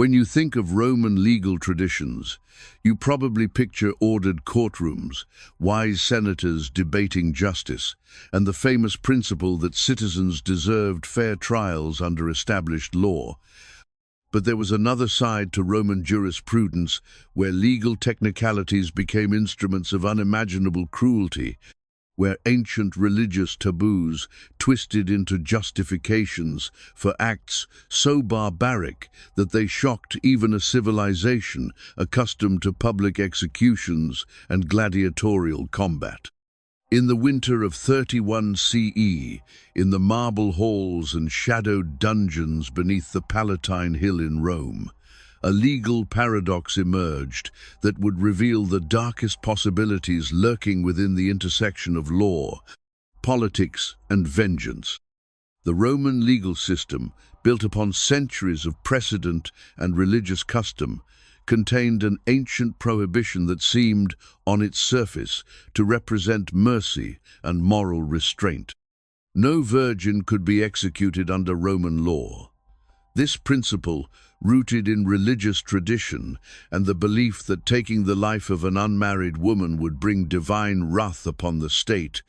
When you think of Roman legal traditions, you probably picture ordered courtrooms, wise senators debating justice, and the famous principle that citizens deserved fair trials under established law. But there was another side to Roman jurisprudence where legal technicalities became instruments of unimaginable cruelty, where ancient religious taboos twisted into justifications for acts so barbaric that they shocked even a civilization accustomed to public executions and gladiatorial combat. In the winter of 31 CE, in the marble halls and shadowed dungeons beneath the Palatine Hill in Rome, a legal paradox emerged that would reveal the darkest possibilities lurking within the intersection of law, politics, and vengeance. The Roman legal system, built upon centuries of precedent and religious custom, contained an ancient prohibition that seemed, on its surface, to represent mercy and moral restraint. No virgin could be executed under Roman law. This principle, rooted in religious tradition and the belief that taking the life of an unmarried woman would bring divine wrath upon the state,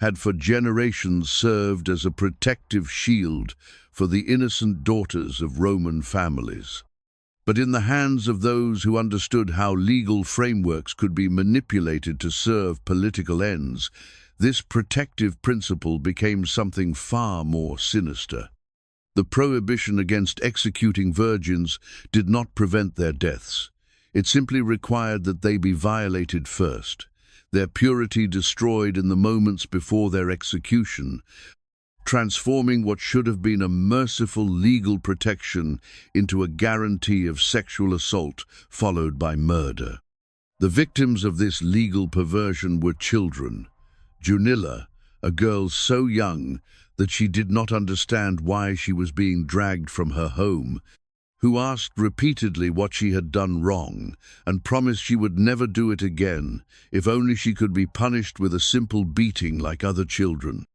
had for generations served as a protective shield for the innocent daughters of Roman families. But in the hands of those who understood how legal frameworks could be manipulated to serve political ends, this protective principle became something far more sinister. The prohibition against executing virgins did not prevent their deaths. It simply required that they be violated first, their purity destroyed in the moments before their execution, transforming what should have been a merciful legal protection into a guarantee of sexual assault followed by murder. The victims of this legal perversion were children. Junilla, a girl so young that she did not understand why she was being dragged from her home, who asked repeatedly what she had done wrong and promised she would never do it again if only she could be punished with a simple beating like other children.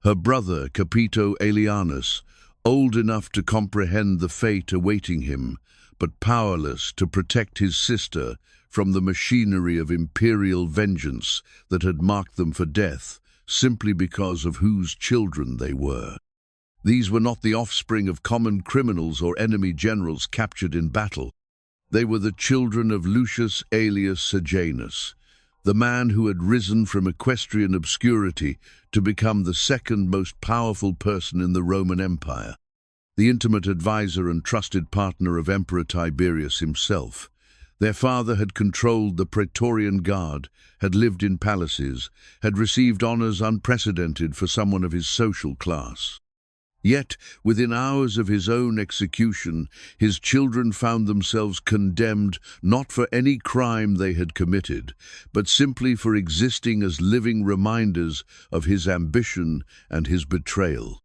Her brother, Capito Aelianus, old enough to comprehend the fate awaiting him, but powerless to protect his sister from the machinery of imperial vengeance that had marked them for death, simply because of whose children they were. These were not the offspring of common criminals or enemy generals captured in battle. They were the children of Lucius Aelius Sejanus, the man who had risen from equestrian obscurity to become the second most powerful person in the Roman Empire, the intimate advisor and trusted partner of Emperor Tiberius himself. Their father had controlled the Praetorian Guard, had lived in palaces, had received honors unprecedented for someone of his social class. Yet, within hours of his own execution, his children found themselves condemned not for any crime they had committed, but simply for existing as living reminders of his ambition and his betrayal.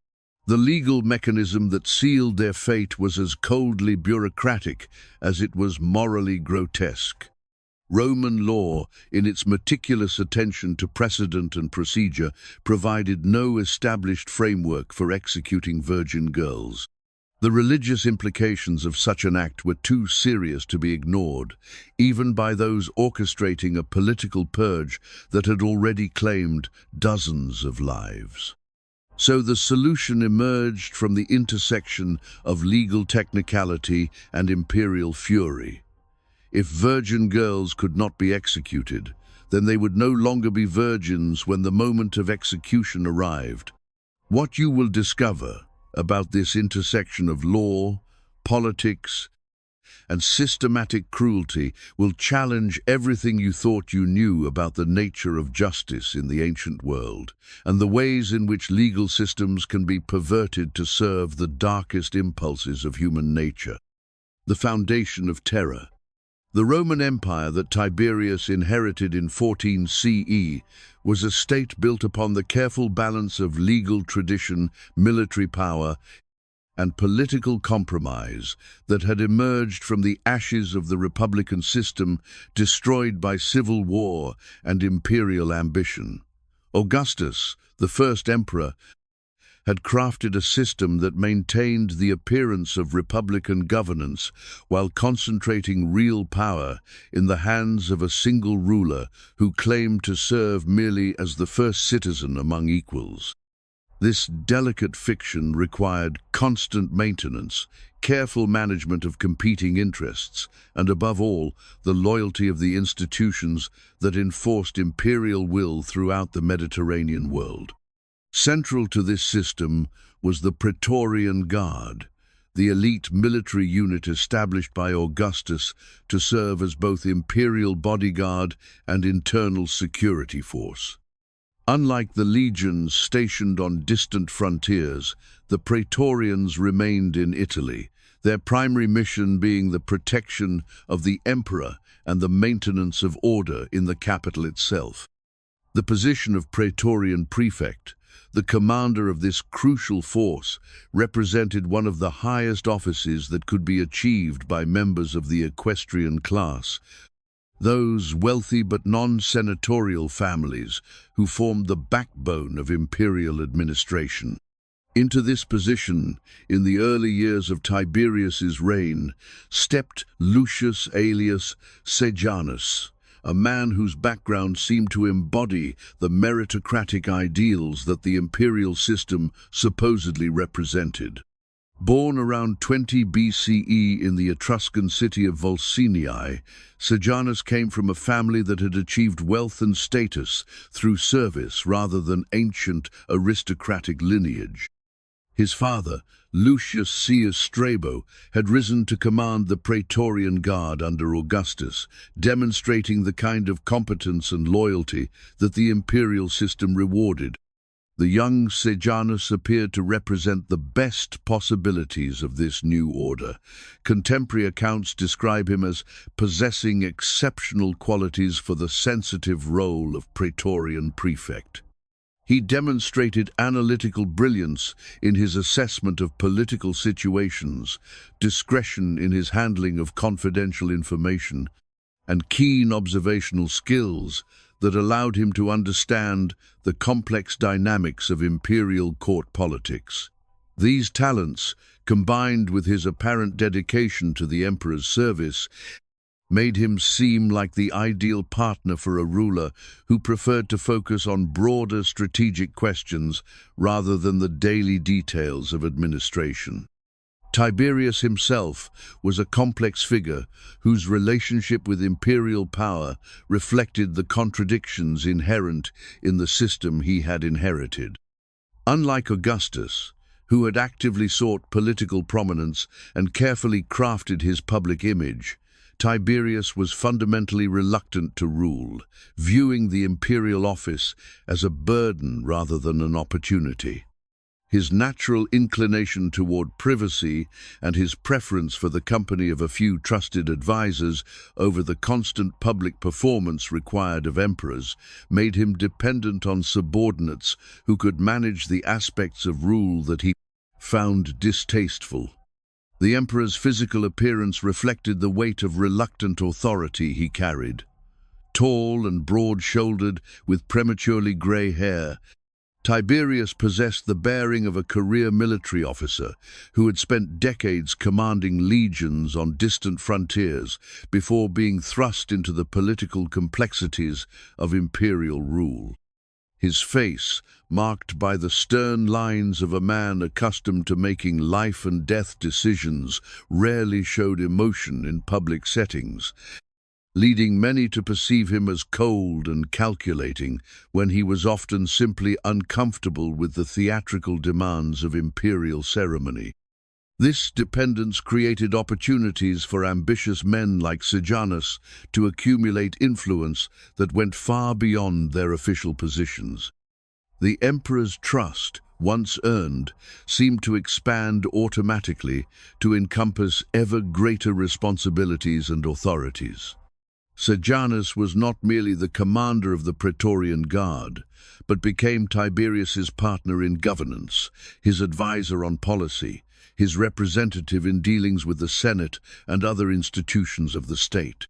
The legal mechanism that sealed their fate was as coldly bureaucratic as it was morally grotesque. Roman law, in its meticulous attention to precedent and procedure, provided no established framework for executing virgin girls. The religious implications of such an act were too serious to be ignored, even by those orchestrating a political purge that had already claimed dozens of lives. So the solution emerged from the intersection of legal technicality and imperial fury. If virgin girls could not be executed, then they would no longer be virgins when the moment of execution arrived. What you will discover about this intersection of law, politics, and systematic cruelty will challenge everything you thought you knew about the nature of justice in the ancient world, and the ways in which legal systems can be perverted to serve the darkest impulses of human nature. The foundation of terror. The Roman Empire that Tiberius inherited in 14 CE was a state built upon the careful balance of legal tradition, military power, and political compromise that had emerged from the ashes of the republican system destroyed by civil war and imperial ambition. Augustus, the first emperor, had crafted a system that maintained the appearance of republican governance while concentrating real power in the hands of a single ruler who claimed to serve merely as the first citizen among equals. This delicate fiction required constant maintenance, careful management of competing interests, and above all, the loyalty of the institutions that enforced imperial will throughout the Mediterranean world. Central to this system was the Praetorian Guard, the elite military unit established by Augustus to serve as both imperial bodyguard and internal security force. Unlike the legions stationed on distant frontiers, the Praetorians remained in Italy, their primary mission being the protection of the emperor and the maintenance of order in the capital itself. The position of Praetorian Prefect, the commander of this crucial force, represented one of the highest offices that could be achieved by members of the equestrian class, those wealthy but non-senatorial families who formed the backbone of imperial administration. Into this position, in the early years of Tiberius's reign, stepped Lucius alias Sejanus, a man whose background seemed to embody the meritocratic ideals that the imperial system supposedly represented. Born around 20 BCE in the Etruscan city of Volsinii, Sejanus came from a family that had achieved wealth and status through service rather than ancient aristocratic lineage. His father, Lucius Caius Strabo, had risen to command the Praetorian Guard under Augustus, demonstrating the kind of competence and loyalty that the imperial system rewarded. The young Sejanus appeared to represent the best possibilities of this new order. Contemporary accounts describe him as possessing exceptional qualities for the sensitive role of Praetorian Prefect. He demonstrated analytical brilliance in his assessment of political situations, discretion in his handling of confidential information, and keen observational skills that allowed him to understand the complex dynamics of imperial court politics. These talents, combined with his apparent dedication to the emperor's service, made him seem like the ideal partner for a ruler who preferred to focus on broader strategic questions rather than the daily details of administration. Tiberius himself was a complex figure whose relationship with imperial power reflected the contradictions inherent in the system he had inherited. Unlike Augustus, who had actively sought political prominence and carefully crafted his public image, Tiberius was fundamentally reluctant to rule, viewing the imperial office as a burden rather than an opportunity. His natural inclination toward privacy and his preference for the company of a few trusted advisors over the constant public performance required of emperors made him dependent on subordinates who could manage the aspects of rule that he found distasteful. The emperor's physical appearance reflected the weight of reluctant authority he carried. Tall and broad-shouldered, with prematurely grey hair, Tiberius possessed the bearing of a career military officer who had spent decades commanding legions on distant frontiers before being thrust into the political complexities of imperial rule. His face, marked by the stern lines of a man accustomed to making life-and-death decisions, rarely showed emotion in public settings, leading many to perceive him as cold and calculating when he was often simply uncomfortable with the theatrical demands of imperial ceremony. This dependence created opportunities for ambitious men like Sejanus to accumulate influence that went far beyond their official positions. The emperor's trust, once earned, seemed to expand automatically to encompass ever greater responsibilities and authorities. Sejanus was not merely the commander of the Praetorian Guard, but became Tiberius's partner in governance, his advisor on policy, his representative in dealings with the Senate and other institutions of the state.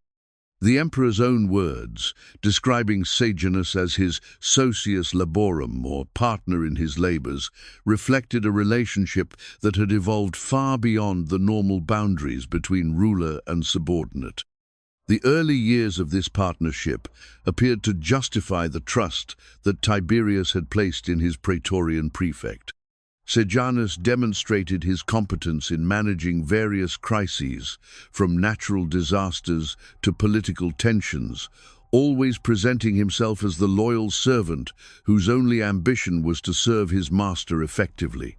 The emperor's own words, describing Sejanus as his socius laborum, or partner in his labors, reflected a relationship that had evolved far beyond the normal boundaries between ruler and subordinate. The early years of this partnership appeared to justify the trust that Tiberius had placed in his praetorian prefect. Sejanus demonstrated his competence in managing various crises, from natural disasters to political tensions, always presenting himself as the loyal servant whose only ambition was to serve his master effectively.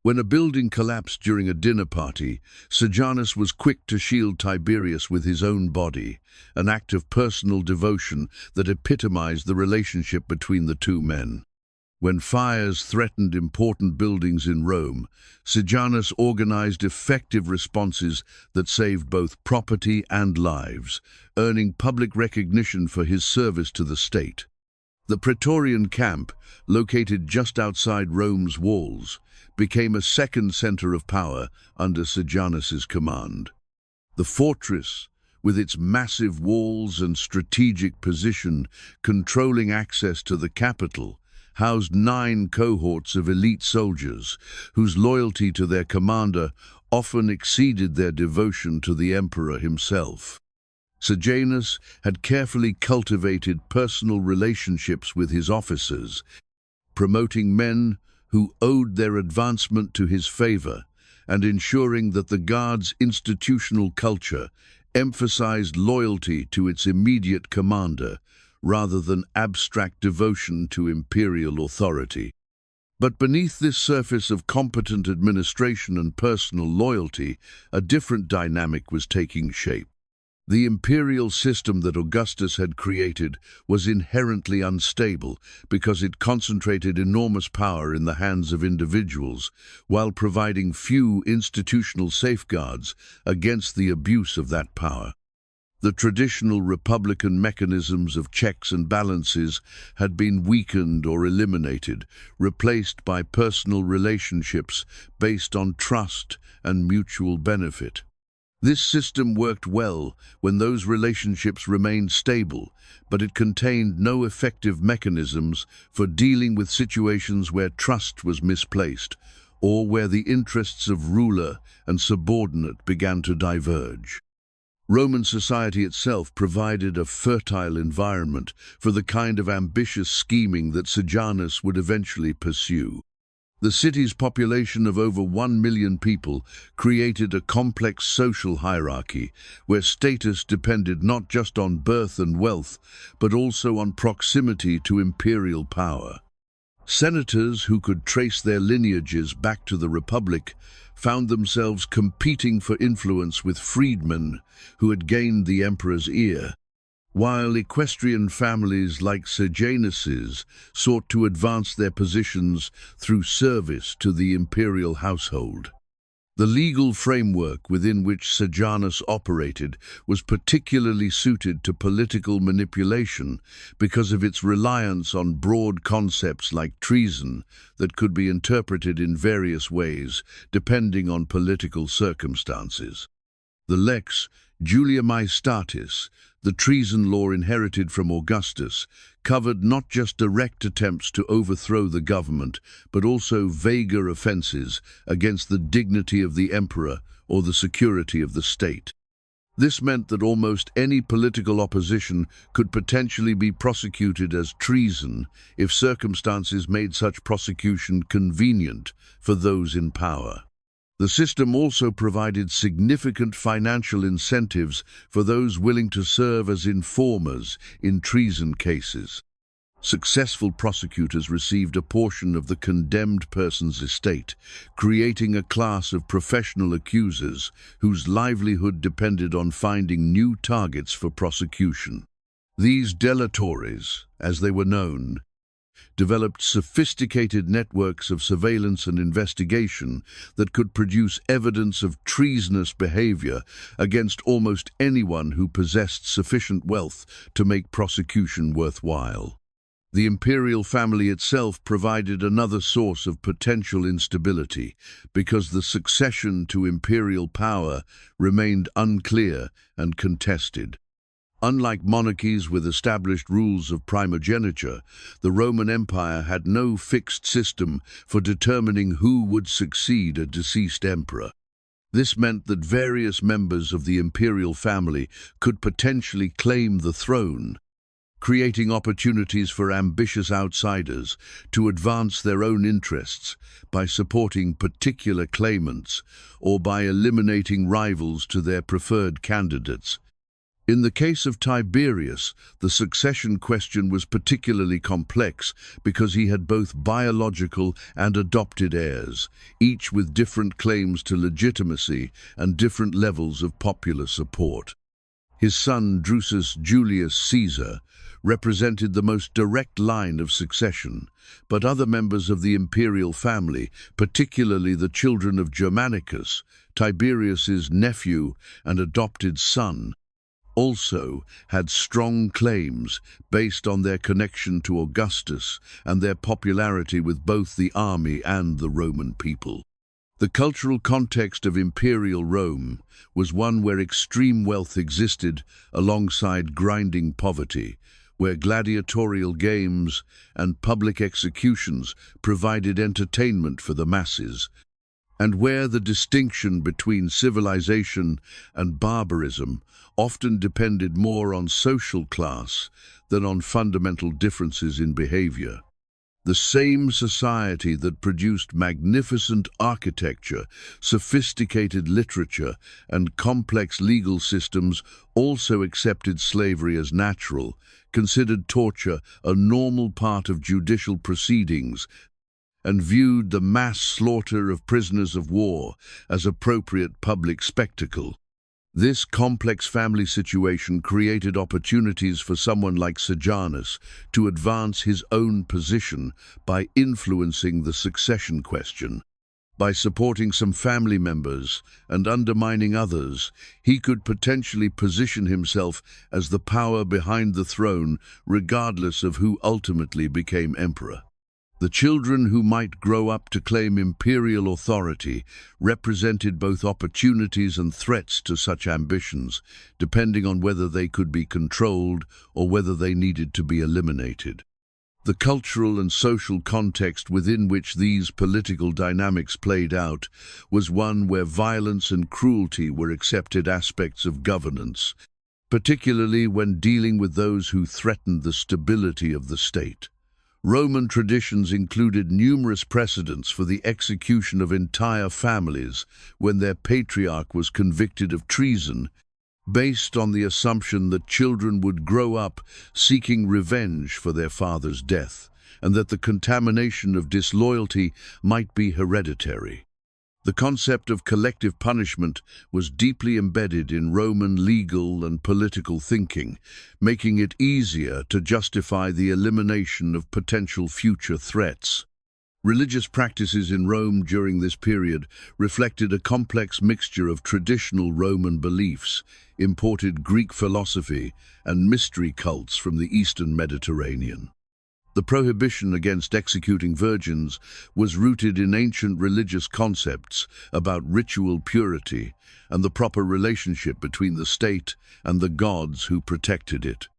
When a building collapsed during a dinner party, Sejanus was quick to shield Tiberius with his own body, an act of personal devotion that epitomized the relationship between the two men. When fires threatened important buildings in Rome, Sejanus organized effective responses that saved both property and lives, earning public recognition for his service to the state. The Praetorian camp, located just outside Rome's walls, became a second center of power under Sejanus's command. The fortress, with its massive walls and strategic position controlling access to the capital, housed 9 cohorts of elite soldiers whose loyalty to their commander often exceeded their devotion to the emperor himself. Sejanus had carefully cultivated personal relationships with his officers, promoting men who owed their advancement to his favor and ensuring that the Guard's institutional culture emphasized loyalty to its immediate commander rather than abstract devotion to imperial authority. But beneath this surface of competent administration and personal loyalty, a different dynamic was taking shape. The imperial system that Augustus had created was inherently unstable because it concentrated enormous power in the hands of individuals while providing few institutional safeguards against the abuse of that power. The traditional republican mechanisms of checks and balances had been weakened or eliminated, replaced by personal relationships based on trust and mutual benefit. This system worked well when those relationships remained stable, but it contained no effective mechanisms for dealing with situations where trust was misplaced or where the interests of ruler and subordinate began to diverge. Roman society itself provided a fertile environment for the kind of ambitious scheming that Sejanus would eventually pursue. The city's population of over 1 million people created a complex social hierarchy where status depended not just on birth and wealth, but also on proximity to imperial power. Senators who could trace their lineages back to the Republic found themselves competing for influence with freedmen who had gained the emperor's ear, while equestrian families like Sejanus's sought to advance their positions through service to the imperial household. The legal framework within which Sejanus operated was particularly suited to political manipulation because of its reliance on broad concepts like treason that could be interpreted in various ways depending on political circumstances. The Lex Julia Maestatis, the treason law inherited from Augustus, covered not just direct attempts to overthrow the government, but also vaguer offenses against the dignity of the emperor or the security of the state. This meant that almost any political opposition could potentially be prosecuted as treason if circumstances made such prosecution convenient for those in power. The system also provided significant financial incentives for those willing to serve as informers in treason cases. Successful prosecutors received a portion of the condemned person's estate, creating a class of professional accusers whose livelihood depended on finding new targets for prosecution. These delatores, as they were known, developed sophisticated networks of surveillance and investigation that could produce evidence of treasonous behavior against almost anyone who possessed sufficient wealth to make prosecution worthwhile. The imperial family itself provided another source of potential instability because the succession to imperial power remained unclear and contested. Unlike monarchies with established rules of primogeniture, the Roman Empire had no fixed system for determining who would succeed a deceased emperor. This meant that various members of the imperial family could potentially claim the throne, creating opportunities for ambitious outsiders to advance their own interests by supporting particular claimants or by eliminating rivals to their preferred candidates. In the case of Tiberius, the succession question was particularly complex because he had both biological and adopted heirs, each with different claims to legitimacy and different levels of popular support. His son, Drusus Julius Caesar, represented the most direct line of succession, but other members of the imperial family, particularly the children of Germanicus, Tiberius's nephew and adopted son, also had strong claims based on their connection to Augustus and their popularity with both the army and the Roman people. The cultural context of imperial Rome was one where extreme wealth existed alongside grinding poverty, where gladiatorial games and public executions provided entertainment for the masses, and where the distinction between civilization and barbarism often depended more on social class than on fundamental differences in behavior. The same society that produced magnificent architecture, sophisticated literature, and complex legal systems also accepted slavery as natural, considered torture a normal part of judicial proceedings, and viewed the mass slaughter of prisoners of war as appropriate public spectacle. This complex family situation created opportunities for someone like Sejanus to advance his own position by influencing the succession question. By supporting some family members and undermining others, he could potentially position himself as the power behind the throne, regardless of who ultimately became emperor. The children who might grow up to claim imperial authority represented both opportunities and threats to such ambitions, depending on whether they could be controlled or whether they needed to be eliminated. The cultural and social context within which these political dynamics played out was one where violence and cruelty were accepted aspects of governance, particularly when dealing with those who threatened the stability of the state. Roman traditions included numerous precedents for the execution of entire families when their patriarch was convicted of treason, based on the assumption that children would grow up seeking revenge for their father's death, and that the contamination of disloyalty might be hereditary. The concept of collective punishment was deeply embedded in Roman legal and political thinking, making it easier to justify the elimination of potential future threats. Religious practices in Rome during this period reflected a complex mixture of traditional Roman beliefs, imported Greek philosophy, and mystery cults from the Eastern Mediterranean. The prohibition against executing virgins was rooted in ancient religious concepts about ritual purity and the proper relationship between the state and the gods who protected it.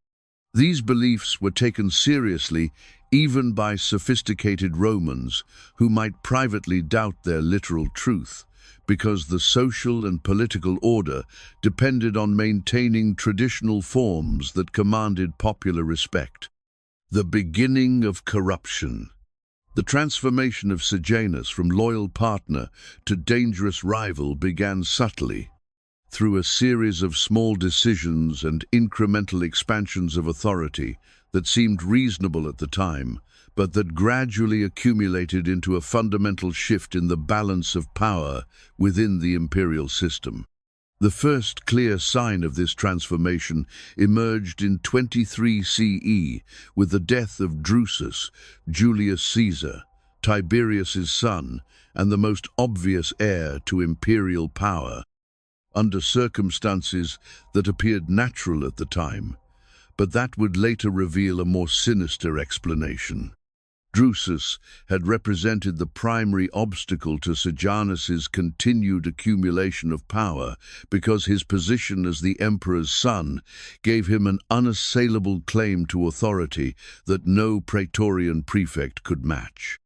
These beliefs were taken seriously even by sophisticated Romans who might privately doubt their literal truth, because the social and political order depended on maintaining traditional forms that commanded popular respect. The beginning of corruption. The transformation of Sejanus from loyal partner to dangerous rival began subtly, through a series of small decisions and incremental expansions of authority that seemed reasonable at the time, but that gradually accumulated into a fundamental shift in the balance of power within the imperial system. The first clear sign of this transformation emerged in 23 CE with the death of Drusus Julius Caesar, Tiberius's son and the most obvious heir to imperial power, under circumstances that appeared natural at the time, but that would later reveal a more sinister explanation. Drusus had represented the primary obstacle to Sejanus's continued accumulation of power because his position as the emperor's son gave him an unassailable claim to authority that no praetorian prefect could match.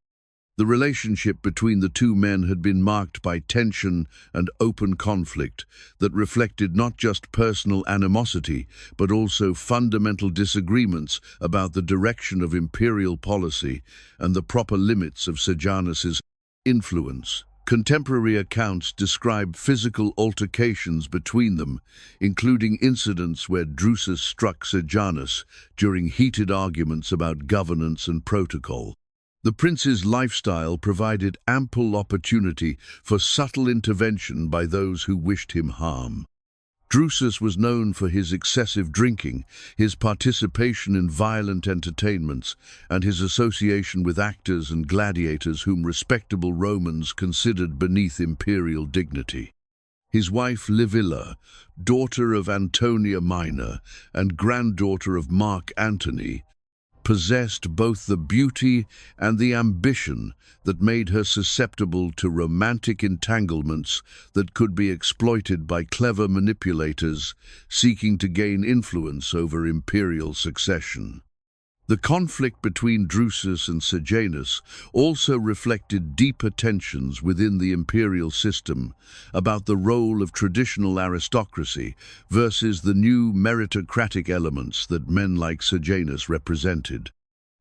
The relationship between the two men had been marked by tension and open conflict that reflected not just personal animosity, but also fundamental disagreements about the direction of imperial policy and the proper limits of Sejanus's influence. Contemporary accounts describe physical altercations between them, including incidents where Drusus struck Sejanus during heated arguments about governance and protocol. The prince's lifestyle provided ample opportunity for subtle intervention by those who wished him harm. Drusus was known for his excessive drinking, his participation in violent entertainments, and his association with actors and gladiators whom respectable Romans considered beneath imperial dignity. His wife Livilla, daughter of Antonia Minor and granddaughter of Mark Antony, possessed both the beauty and the ambition that made her susceptible to romantic entanglements that could be exploited by clever manipulators seeking to gain influence over imperial succession. The conflict between Drusus and Sejanus also reflected deeper tensions within the imperial system about the role of traditional aristocracy versus the new meritocratic elements that men like Sejanus represented.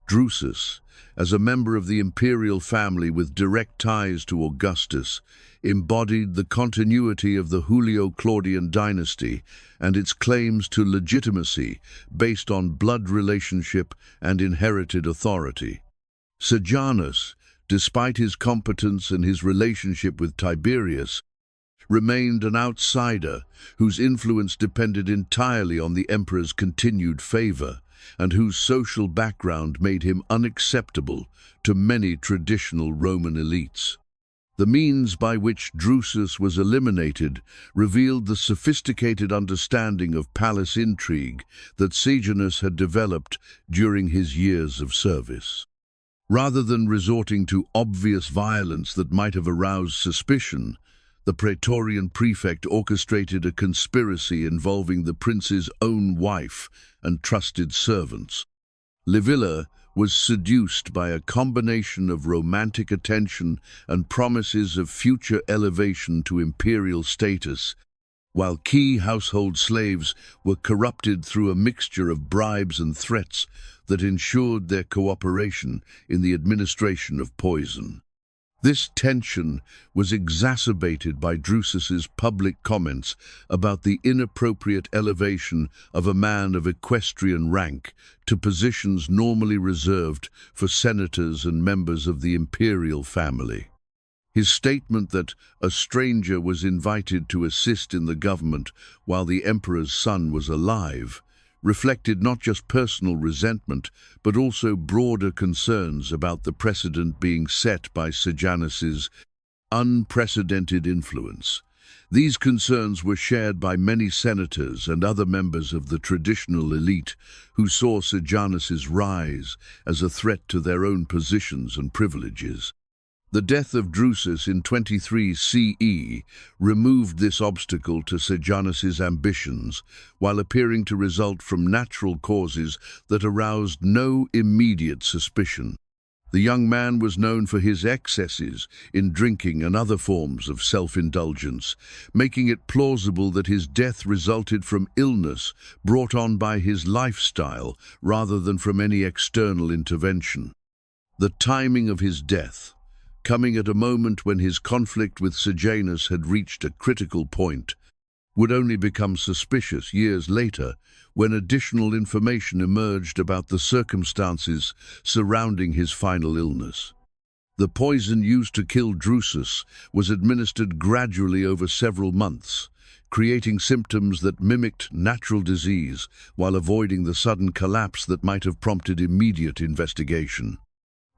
Drusus, as a member of the imperial family with direct ties to Augustus, embodied the continuity of the Julio-Claudian dynasty and its claims to legitimacy based on blood relationship and inherited authority. Sejanus, despite his competence and his relationship with Tiberius, remained an outsider whose influence depended entirely on the emperor's continued favor, and whose social background made him unacceptable to many traditional Roman elites. The means by which Drusus was eliminated revealed the sophisticated understanding of palace intrigue that Sejanus had developed during his years of service. Rather than resorting to obvious violence that might have aroused suspicion, the Praetorian prefect orchestrated a conspiracy involving the prince's own wife and trusted servants. Livilla was seduced by a combination of romantic attention and promises of future elevation to imperial status, while key household slaves were corrupted through a mixture of bribes and threats that ensured their cooperation in the administration of poison. This tension was exacerbated by Drusus's public comments about the inappropriate elevation of a man of equestrian rank to positions normally reserved for senators and members of the imperial family. His statement that a stranger was invited to assist in the government while the emperor's son was alive reflected not just personal resentment, but also broader concerns about the precedent being set by Sejanus's unprecedented influence. These concerns were shared by many senators and other members of the traditional elite who saw Sejanus's rise as a threat to their own positions and privileges. The death of Drusus in 23 CE removed this obstacle to Sejanus's ambitions, while appearing to result from natural causes that aroused no immediate suspicion. The young man was known for his excesses in drinking and other forms of self-indulgence, making it plausible that his death resulted from illness brought on by his lifestyle rather than from any external intervention. The timing of his death, coming at a moment when his conflict with Sejanus had reached a critical point, would only become suspicious years later when additional information emerged about the circumstances surrounding his final illness. The poison used to kill Drusus was administered gradually over several months, creating symptoms that mimicked natural disease while avoiding the sudden collapse that might have prompted immediate investigation.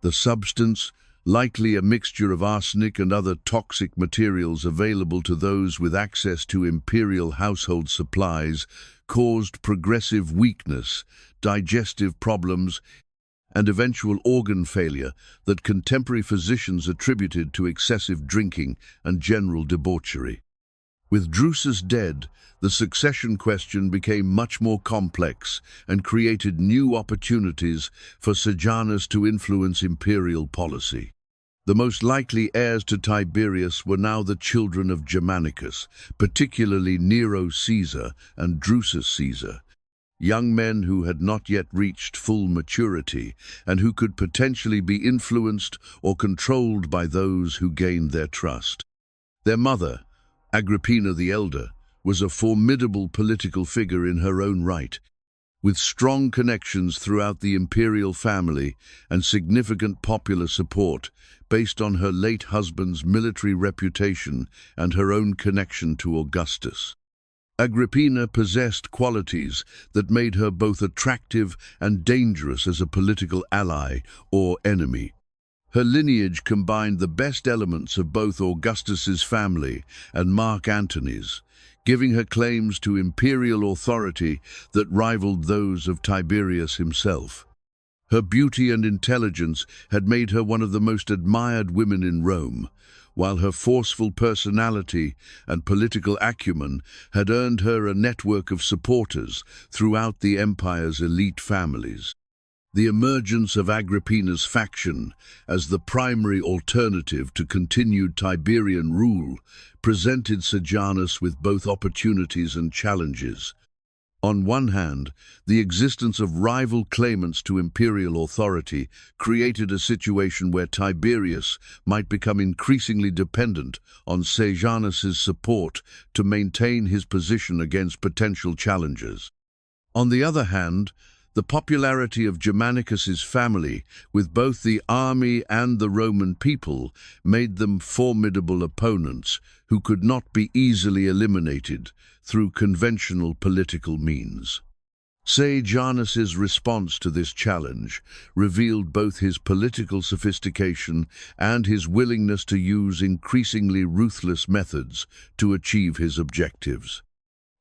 The substance, likely a mixture of arsenic and other toxic materials available to those with access to imperial household supplies, caused progressive weakness, digestive problems, and eventual organ failure that contemporary physicians attributed to excessive drinking and general debauchery. With Drusus dead, the succession question became much more complex and created new opportunities for Sejanus to influence imperial policy. The most likely heirs to Tiberius were now the children of Germanicus, particularly Nero Caesar and Drusus Caesar, young men who had not yet reached full maturity and who could potentially be influenced or controlled by those who gained their trust. Their mother, Agrippina the Elder, was a formidable political figure in her own right, with strong connections throughout the imperial family and significant popular support based on her late husband's military reputation and her own connection to Augustus. Agrippina possessed qualities that made her both attractive and dangerous as a political ally or enemy. Her lineage combined the best elements of both Augustus's family and Mark Antony's, giving her claims to imperial authority that rivaled those of Tiberius himself. Her beauty and intelligence had made her one of the most admired women in Rome, while her forceful personality and political acumen had earned her a network of supporters throughout the empire's elite families. The emergence of Agrippina's faction as the primary alternative to continued Tiberian rule presented Sejanus with both opportunities and challenges. On one hand, the existence of rival claimants to imperial authority created a situation where Tiberius might become increasingly dependent on Sejanus's support to maintain his position against potential challengers. On the other hand, the popularity of Germanicus's family with both the army and the Roman people made them formidable opponents who could not be easily eliminated through conventional political means. Sejanus's response to this challenge revealed both his political sophistication and his willingness to use increasingly ruthless methods to achieve his objectives.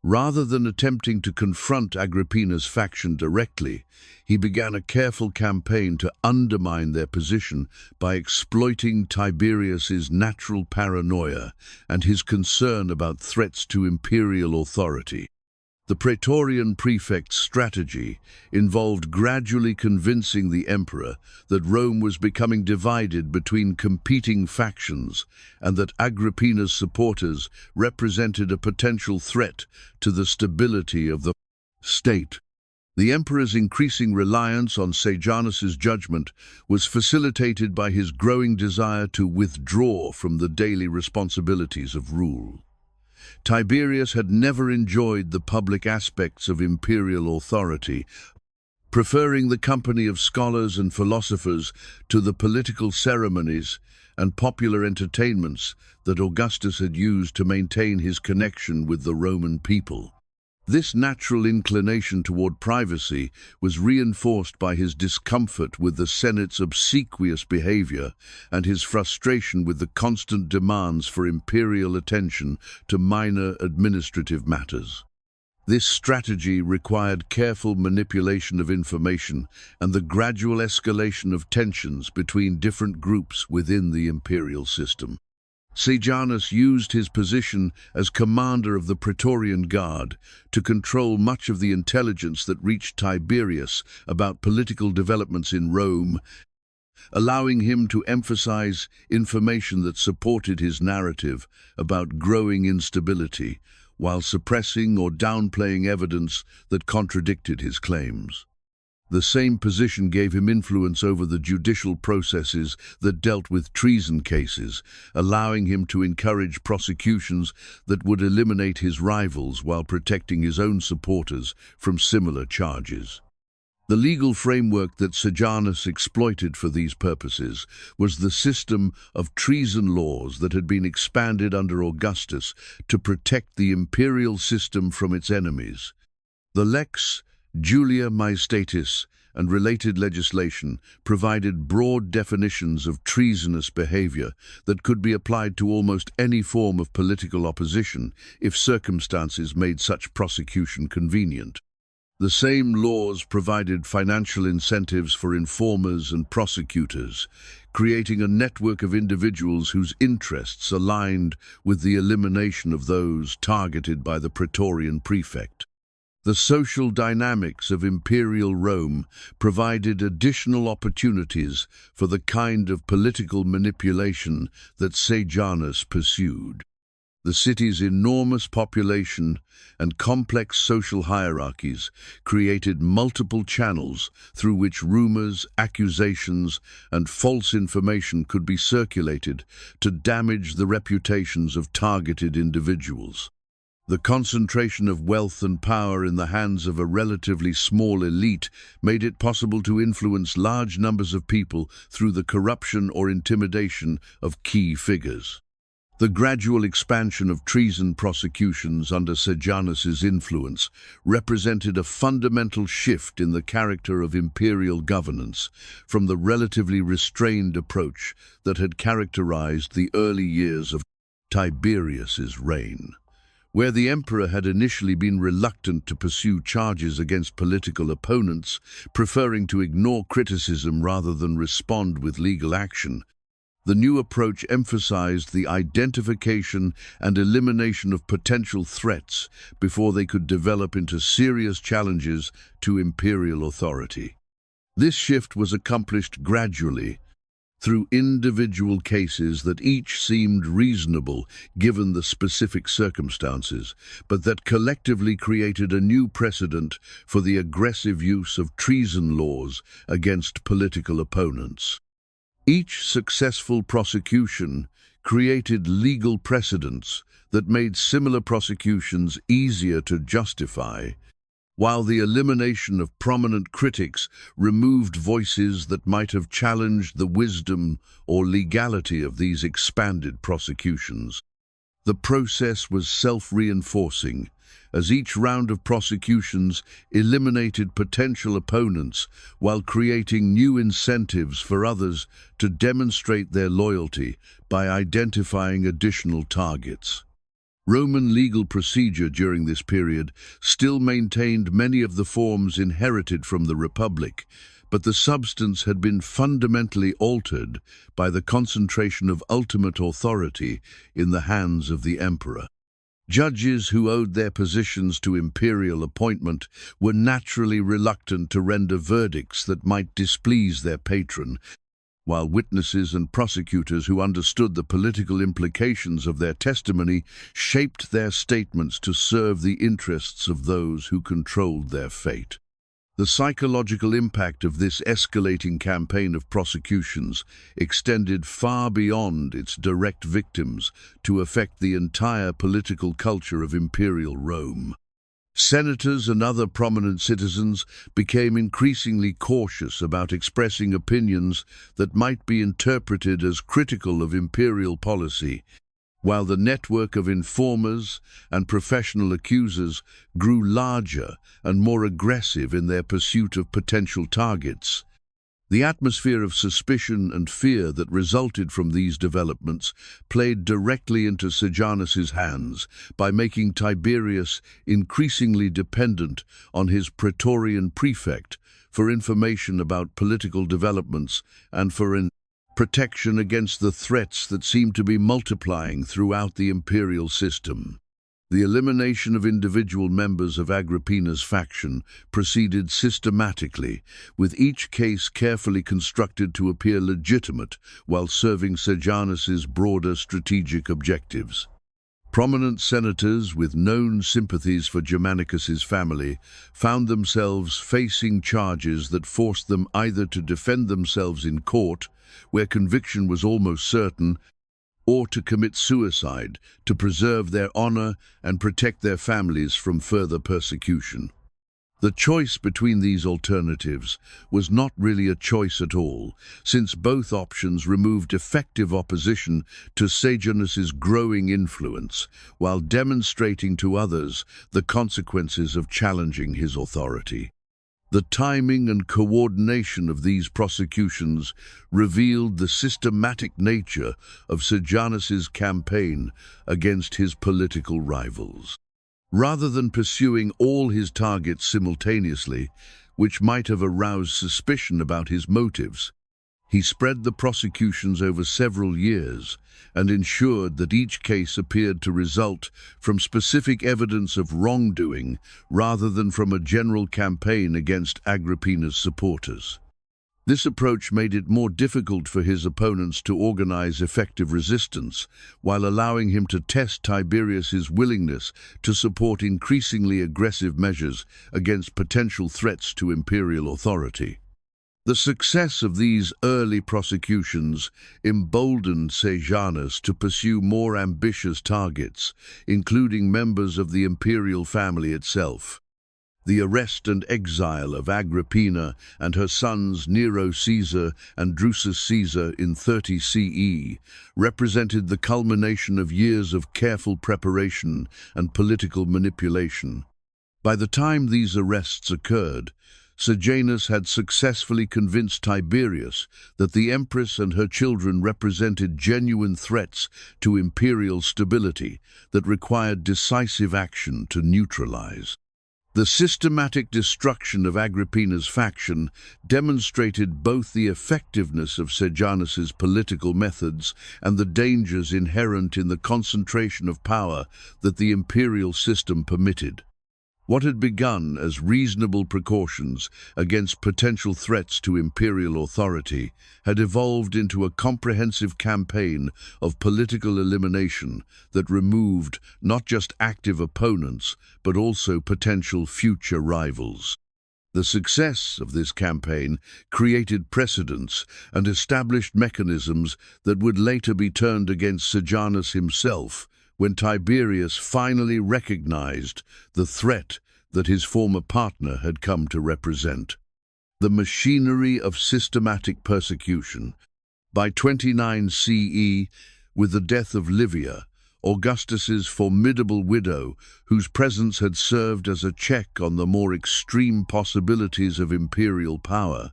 Rather than attempting to confront Agrippina's faction directly, he began a careful campaign to undermine their position by exploiting Tiberius's natural paranoia and his concern about threats to imperial authority. The Praetorian prefect's strategy involved gradually convincing the emperor that Rome was becoming divided between competing factions and that Agrippina's supporters represented a potential threat to the stability of the state. The emperor's increasing reliance on Sejanus's judgment was facilitated by his growing desire to withdraw from the daily responsibilities of rule. Tiberius had never enjoyed the public aspects of imperial authority, preferring the company of scholars and philosophers to the political ceremonies and popular entertainments that Augustus had used to maintain his connection with the Roman people. This natural inclination toward privacy was reinforced by his discomfort with the Senate's obsequious behavior and his frustration with the constant demands for imperial attention to minor administrative matters. This strategy required careful manipulation of information and the gradual escalation of tensions between different groups within the imperial system. Sejanus used his position as commander of the Praetorian Guard to control much of the intelligence that reached Tiberius about political developments in Rome, allowing him to emphasize information that supported his narrative about growing instability, while suppressing or downplaying evidence that contradicted his claims. The same position gave him influence over the judicial processes that dealt with treason cases, allowing him to encourage prosecutions that would eliminate his rivals while protecting his own supporters from similar charges. The legal framework that Sejanus exploited for these purposes was the system of treason laws that had been expanded under Augustus to protect the imperial system from its enemies. The Lex Julia Maestatis and related legislation provided broad definitions of treasonous behavior that could be applied to almost any form of political opposition if circumstances made such prosecution convenient. The same laws provided financial incentives for informers and prosecutors, creating a network of individuals whose interests aligned with the elimination of those targeted by the Praetorian prefect. The social dynamics of imperial Rome provided additional opportunities for the kind of political manipulation that Sejanus pursued. The city's enormous population and complex social hierarchies created multiple channels through which rumors, accusations, and false information could be circulated to damage the reputations of targeted individuals. The concentration of wealth and power in the hands of a relatively small elite made it possible to influence large numbers of people through the corruption or intimidation of key figures. The gradual expansion of treason prosecutions under Sejanus's influence represented a fundamental shift in the character of imperial governance from the relatively restrained approach that had characterized the early years of Tiberius's reign. Where the emperor had initially been reluctant to pursue charges against political opponents, preferring to ignore criticism rather than respond with legal action, the new approach emphasized the identification and elimination of potential threats before they could develop into serious challenges to imperial authority. This shift was accomplished gradually, through individual cases that each seemed reasonable given the specific circumstances, but that collectively created a new precedent for the aggressive use of treason laws against political opponents. Each successful prosecution created legal precedents that made similar prosecutions easier to justify, while the elimination of prominent critics removed voices that might have challenged the wisdom or legality of these expanded prosecutions. The process was self-reinforcing, as each round of prosecutions eliminated potential opponents while creating new incentives for others to demonstrate their loyalty by identifying additional targets. Roman legal procedure during this period still maintained many of the forms inherited from the Republic, but the substance had been fundamentally altered by the concentration of ultimate authority in the hands of the emperor. Judges who owed their positions to imperial appointment were naturally reluctant to render verdicts that might displease their patron, while witnesses and prosecutors who understood the political implications of their testimony shaped their statements to serve the interests of those who controlled their fate. The psychological impact of this escalating campaign of prosecutions extended far beyond its direct victims to affect the entire political culture of imperial Rome. Senators and other prominent citizens became increasingly cautious about expressing opinions that might be interpreted as critical of imperial policy, while the network of informers and professional accusers grew larger and more aggressive in their pursuit of potential targets. The atmosphere of suspicion and fear that resulted from these developments played directly into Sejanus's hands by making Tiberius increasingly dependent on his Praetorian prefect for information about political developments and for protection against the threats that seemed to be multiplying throughout the imperial system. The elimination of individual members of Agrippina's faction proceeded systematically, with each case carefully constructed to appear legitimate while serving Sejanus's broader strategic objectives. Prominent senators with known sympathies for Germanicus's family found themselves facing charges that forced them either to defend themselves in court, where conviction was almost certain, or to commit suicide to preserve their honor and protect their families from further persecution. The choice between these alternatives was not really a choice at all, since both options removed effective opposition to Sejanus's growing influence, while demonstrating to others the consequences of challenging his authority. The timing and coordination of these prosecutions revealed the systematic nature of Sejanus's campaign against his political rivals. Rather than pursuing all his targets simultaneously, which might have aroused suspicion about his motives, he spread the prosecutions over several years and ensured that each case appeared to result from specific evidence of wrongdoing rather than from a general campaign against Agrippina's supporters. This approach made it more difficult for his opponents to organize effective resistance, while allowing him to test Tiberius's willingness to support increasingly aggressive measures against potential threats to imperial authority. The success of these early prosecutions emboldened Sejanus to pursue more ambitious targets, including members of the imperial family itself. The arrest and exile of Agrippina and her sons Nero Caesar and Drusus Caesar in 30 CE represented the culmination of years of careful preparation and political manipulation. By the time these arrests occurred, Sejanus had successfully convinced Tiberius that the empress and her children represented genuine threats to imperial stability that required decisive action to neutralize. The systematic destruction of Agrippina's faction demonstrated both the effectiveness of Sejanus's political methods and the dangers inherent in the concentration of power that the imperial system permitted. What had begun as reasonable precautions against potential threats to imperial authority had evolved into a comprehensive campaign of political elimination that removed not just active opponents, but also potential future rivals. The success of this campaign created precedents and established mechanisms that would later be turned against Sejanus himself, when Tiberius finally recognized the threat that his former partner had come to represent. The machinery of systematic persecution. By 29 CE, with the death of Livia, Augustus's formidable widow, whose presence had served as a check on the more extreme possibilities of imperial power,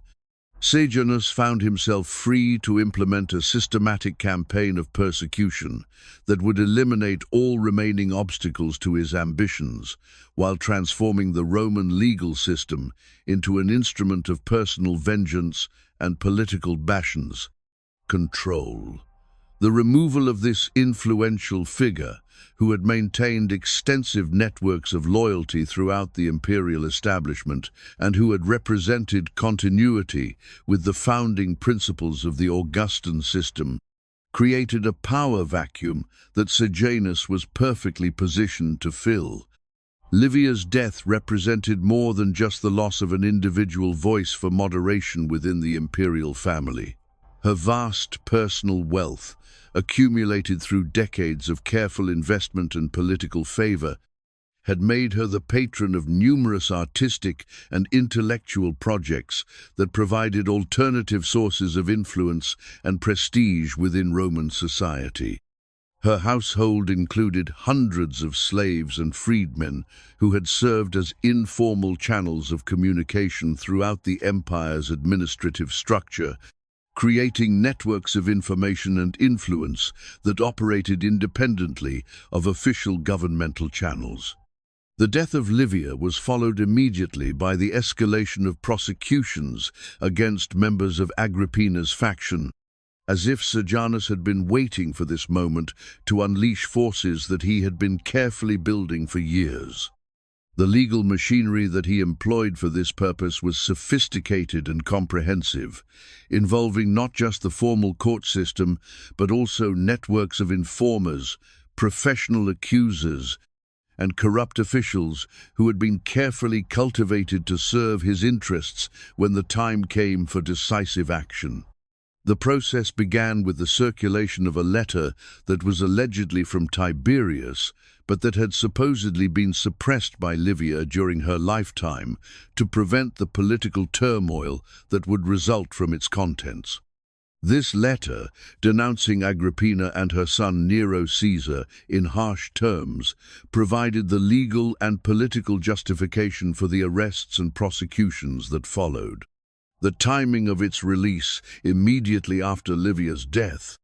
Sejanus found himself free to implement a systematic campaign of persecution that would eliminate all remaining obstacles to his ambitions, while transforming the Roman legal system into an instrument of personal vengeance and political passions. Control. The removal of this influential figure, who had maintained extensive networks of loyalty throughout the imperial establishment and who had represented continuity with the founding principles of the Augustan system, created a power vacuum that Sejanus was perfectly positioned to fill. Livia's death represented more than just the loss of an individual voice for moderation within the imperial family. Her vast personal wealth, accumulated through decades of careful investment and political favor, had made her the patron of numerous artistic and intellectual projects that provided alternative sources of influence and prestige within Roman society. Her household included hundreds of slaves and freedmen who had served as informal channels of communication throughout the empire's administrative structure, creating networks of information and influence that operated independently of official governmental channels. The death of Livia was followed immediately by the escalation of prosecutions against members of Agrippina's faction, as if Sejanus had been waiting for this moment to unleash forces that he had been carefully building for years. The legal machinery that he employed for this purpose was sophisticated and comprehensive, involving not just the formal court system, but also networks of informers, professional accusers, and corrupt officials who had been carefully cultivated to serve his interests when the time came for decisive action. The process began with the circulation of a letter that was allegedly from Tiberius, but that had supposedly been suppressed by Livia during her lifetime to prevent the political turmoil that would result from its contents. This letter, denouncing Agrippina and her son Nero Caesar in harsh terms, provided the legal and political justification for the arrests and prosecutions that followed. The timing of its release, immediately after Livia's death,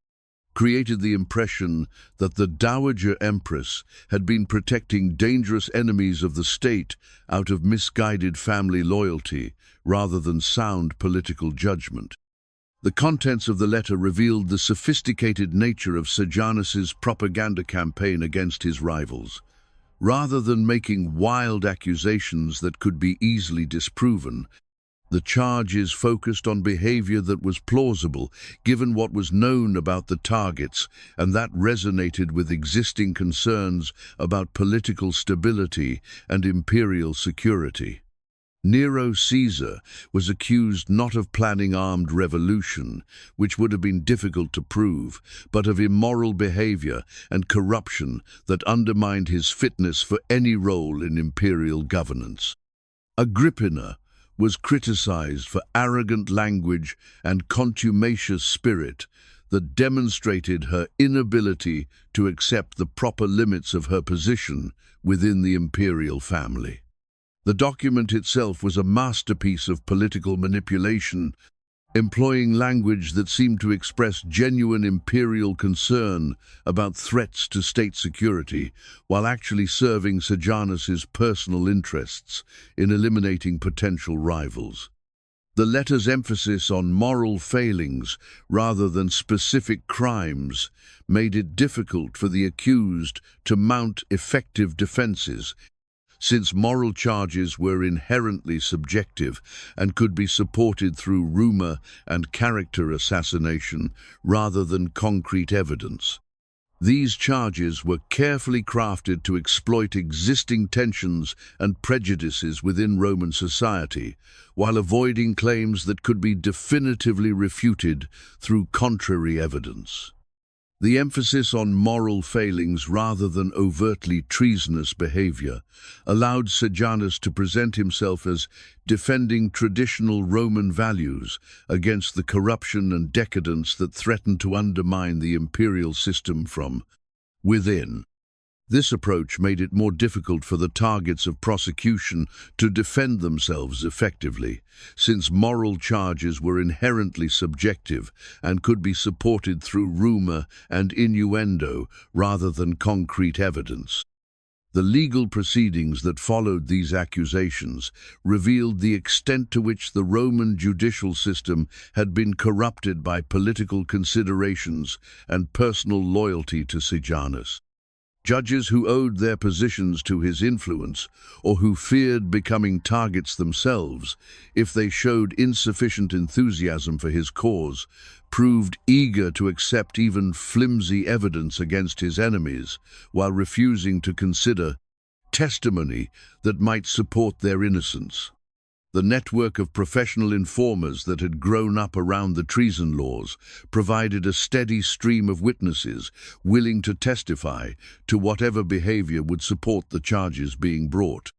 created the impression that the Dowager Empress had been protecting dangerous enemies of the state out of misguided family loyalty rather than sound political judgment. The contents of the letter revealed the sophisticated nature of Sejanus's propaganda campaign against his rivals. Rather than making wild accusations that could be easily disproven, the charges focused on behavior that was plausible, given what was known about the targets, and that resonated with existing concerns about political stability and imperial security. Nero Caesar was accused not of planning armed revolution, which would have been difficult to prove, but of immoral behavior and corruption that undermined his fitness for any role in imperial governance. Agrippina was criticized for arrogant language and contumacious spirit that demonstrated her inability to accept the proper limits of her position within the imperial family. The document itself was a masterpiece of political manipulation, employing language that seemed to express genuine imperial concern about threats to state security, while actually serving Sejanus's personal interests in eliminating potential rivals. The letter's emphasis on moral failings rather than specific crimes made it difficult for the accused to mount effective defenses, since moral charges were inherently subjective and could be supported through rumor and character assassination rather than concrete evidence. These charges were carefully crafted to exploit existing tensions and prejudices within Roman society, while avoiding claims that could be definitively refuted through contrary evidence. The emphasis on moral failings rather than overtly treasonous behavior allowed Sejanus to present himself as defending traditional Roman values against the corruption and decadence that threatened to undermine the imperial system from within. This approach made it more difficult for the targets of prosecution to defend themselves effectively, since moral charges were inherently subjective and could be supported through rumor and innuendo rather than concrete evidence. The legal proceedings that followed these accusations revealed the extent to which the Roman judicial system had been corrupted by political considerations and personal loyalty to Sejanus. Judges who owed their positions to his influence, or who feared becoming targets themselves if they showed insufficient enthusiasm for his cause, proved eager to accept even flimsy evidence against his enemies, while refusing to consider testimony that might support their innocence. The network of professional informers that had grown up around the treason laws provided a steady stream of witnesses willing to testify to whatever behavior would support the charges being brought.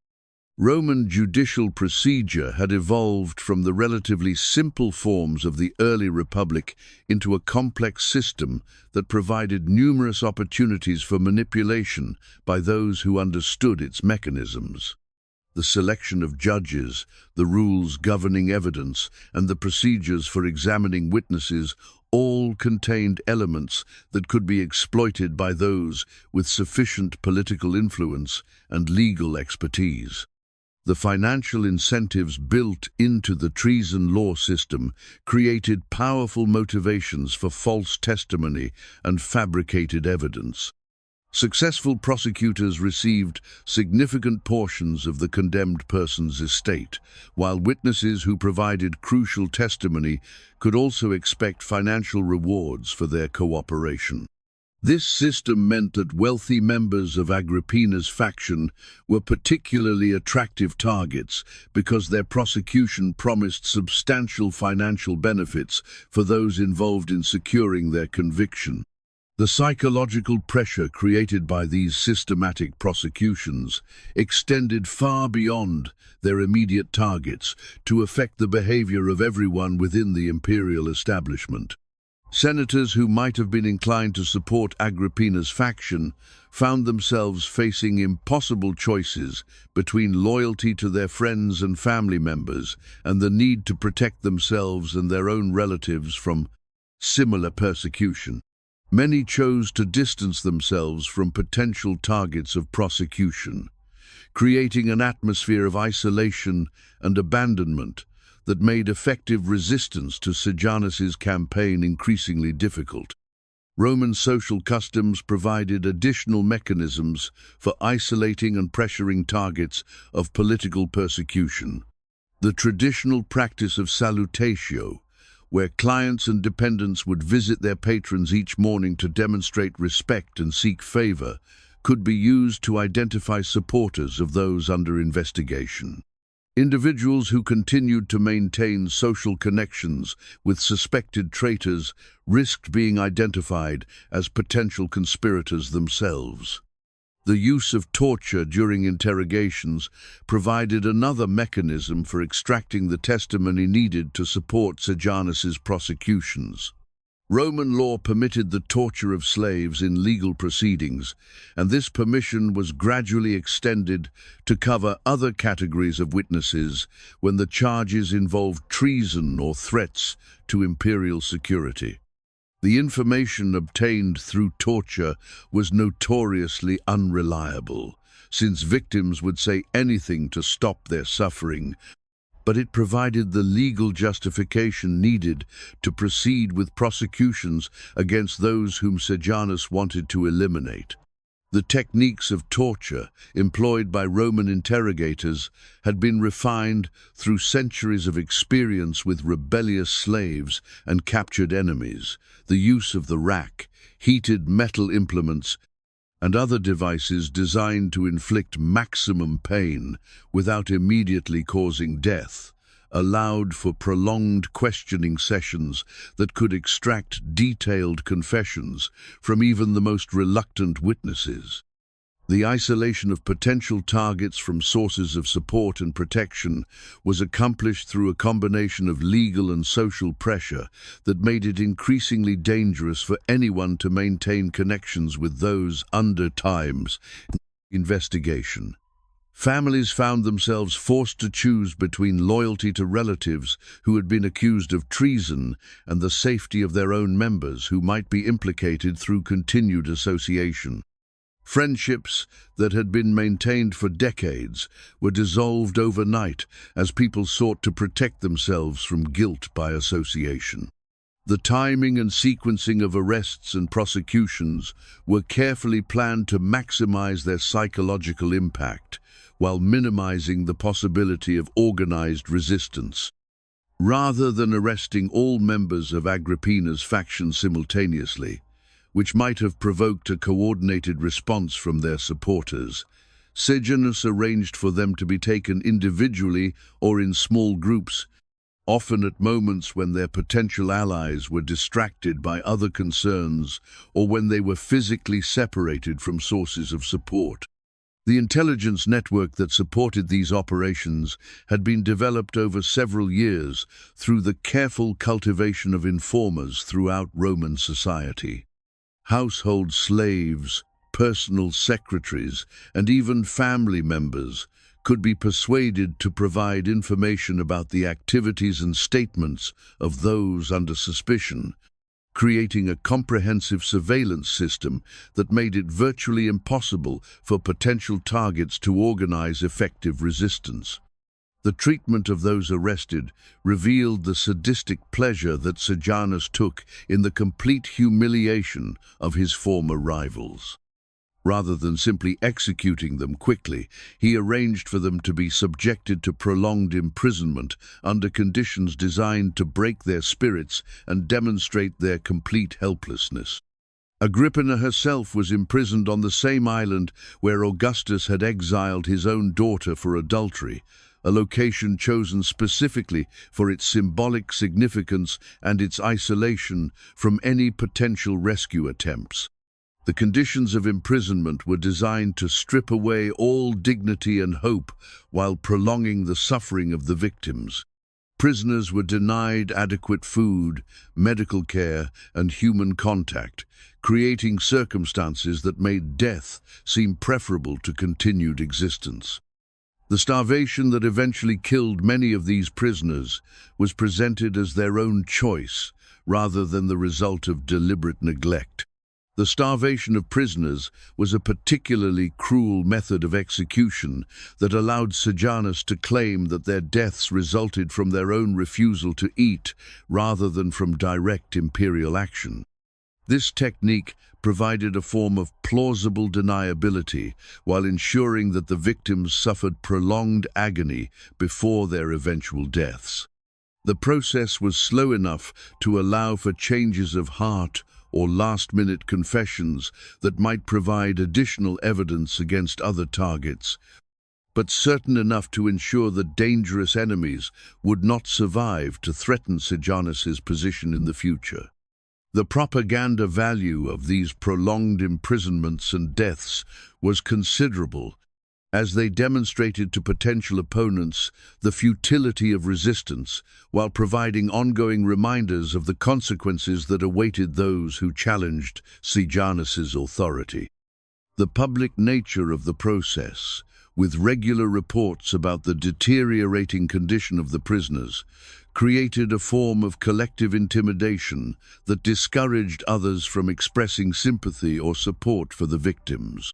Roman judicial procedure had evolved from the relatively simple forms of the early Republic into a complex system that provided numerous opportunities for manipulation by those who understood its mechanisms. The selection of judges, the rules governing evidence, and the procedures for examining witnesses all contained elements that could be exploited by those with sufficient political influence and legal expertise. The financial incentives built into the treason law system created powerful motivations for false testimony and fabricated evidence. Successful prosecutors received significant portions of the condemned person's estate, while witnesses who provided crucial testimony could also expect financial rewards for their cooperation. This system meant that wealthy members of Agrippina's faction were particularly attractive targets because their prosecution promised substantial financial benefits for those involved in securing their conviction. The psychological pressure created by these systematic prosecutions extended far beyond their immediate targets to affect the behavior of everyone within the imperial establishment. Senators who might have been inclined to support Agrippina's faction found themselves facing impossible choices between loyalty to their friends and family members and the need to protect themselves and their own relatives from similar persecution. Many chose to distance themselves from potential targets of prosecution, creating an atmosphere of isolation and abandonment that made effective resistance to Sejanus's campaign increasingly difficult. Roman social customs provided additional mechanisms for isolating and pressuring targets of political persecution. The traditional practice of salutatio, where clients and dependents would visit their patrons each morning to demonstrate respect and seek favor, could be used to identify supporters of those under investigation. Individuals who continued to maintain social connections with suspected traitors risked being identified as potential conspirators themselves. The use of torture during interrogations provided another mechanism for extracting the testimony needed to support Sejanus's prosecutions. Roman law permitted the torture of slaves in legal proceedings, and this permission was gradually extended to cover other categories of witnesses when the charges involved treason or threats to imperial security. The information obtained through torture was notoriously unreliable, since victims would say anything to stop their suffering, but it provided the legal justification needed to proceed with prosecutions against those whom Sejanus wanted to eliminate. The techniques of torture employed by Roman interrogators had been refined through centuries of experience with rebellious slaves and captured enemies. The use of the rack, heated metal implements, and other devices designed to inflict maximum pain without immediately causing death, allowed for prolonged questioning sessions that could extract detailed confessions from even the most reluctant witnesses. The isolation of potential targets from sources of support and protection was accomplished through a combination of legal and social pressure that made it increasingly dangerous for anyone to maintain connections with those under times investigation. Families found themselves forced to choose between loyalty to relatives who had been accused of treason and the safety of their own members who might be implicated through continued association. Friendships that had been maintained for decades were dissolved overnight as people sought to protect themselves from guilt by association. The timing and sequencing of arrests and prosecutions were carefully planned to maximize their psychological impact, while minimizing the possibility of organized resistance. Rather than arresting all members of Agrippina's faction simultaneously, which might have provoked a coordinated response from their supporters, Sejanus arranged for them to be taken individually or in small groups, often at moments when their potential allies were distracted by other concerns or when they were physically separated from sources of support. The intelligence network that supported these operations had been developed over several years through the careful cultivation of informers throughout Roman society. Household slaves, personal secretaries, and even family members could be persuaded to provide information about the activities and statements of those under suspicion, creating a comprehensive surveillance system that made it virtually impossible for potential targets to organize effective resistance. The treatment of those arrested revealed the sadistic pleasure that Sejanus took in the complete humiliation of his former rivals. Rather than simply executing them quickly, he arranged for them to be subjected to prolonged imprisonment under conditions designed to break their spirits and demonstrate their complete helplessness. Agrippina herself was imprisoned on the same island where Augustus had exiled his own daughter for adultery, a location chosen specifically for its symbolic significance and its isolation from any potential rescue attempts. The conditions of imprisonment were designed to strip away all dignity and hope while prolonging the suffering of the victims. Prisoners were denied adequate food, medical care, and human contact, creating circumstances that made death seem preferable to continued existence. The starvation that eventually killed many of these prisoners was presented as their own choice rather than the result of deliberate neglect. The starvation of prisoners was a particularly cruel method of execution that allowed Sejanus to claim that their deaths resulted from their own refusal to eat rather than from direct imperial action. This technique provided a form of plausible deniability while ensuring that the victims suffered prolonged agony before their eventual deaths. The process was slow enough to allow for changes of heart or last-minute confessions that might provide additional evidence against other targets, but certain enough to ensure that dangerous enemies would not survive to threaten Sejanus's position in the future. The propaganda value of these prolonged imprisonments and deaths was considerable, as they demonstrated to potential opponents the futility of resistance, while providing ongoing reminders of the consequences that awaited those who challenged Sejanus's authority. The public nature of the process, with regular reports about the deteriorating condition of the prisoners, created a form of collective intimidation that discouraged others from expressing sympathy or support for the victims.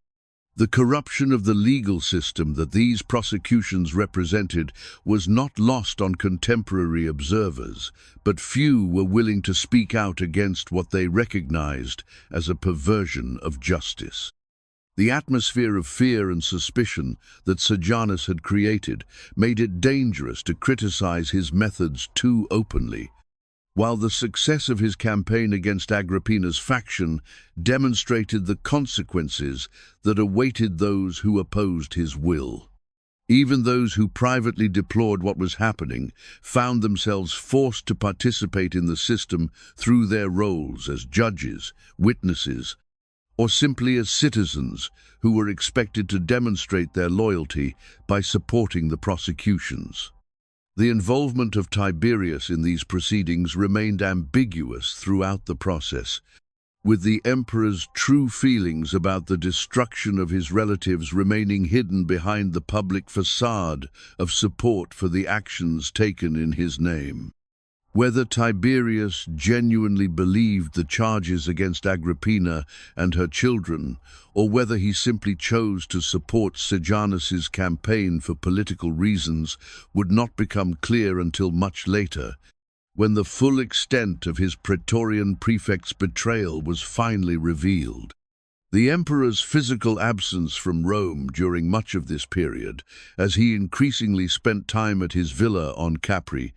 The corruption of the legal system that these prosecutions represented was not lost on contemporary observers, but few were willing to speak out against what they recognized as a perversion of justice. The atmosphere of fear and suspicion that Sejanus had created made it dangerous to criticize his methods too openly, while the success of his campaign against Agrippina's faction demonstrated the consequences that awaited those who opposed his will. Even those who privately deplored what was happening found themselves forced to participate in the system through their roles as judges, witnesses, or simply as citizens who were expected to demonstrate their loyalty by supporting the prosecutions. The involvement of Tiberius in these proceedings remained ambiguous throughout the process, with the emperor's true feelings about the destruction of his relatives remaining hidden behind the public facade of support for the actions taken in his name. Whether Tiberius genuinely believed the charges against Agrippina and her children, or whether he simply chose to support Sejanus's campaign for political reasons, would not become clear until much later, when the full extent of his Praetorian prefect's betrayal was finally revealed. The emperor's physical absence from Rome during much of this period, as he increasingly spent time at his villa on Capri,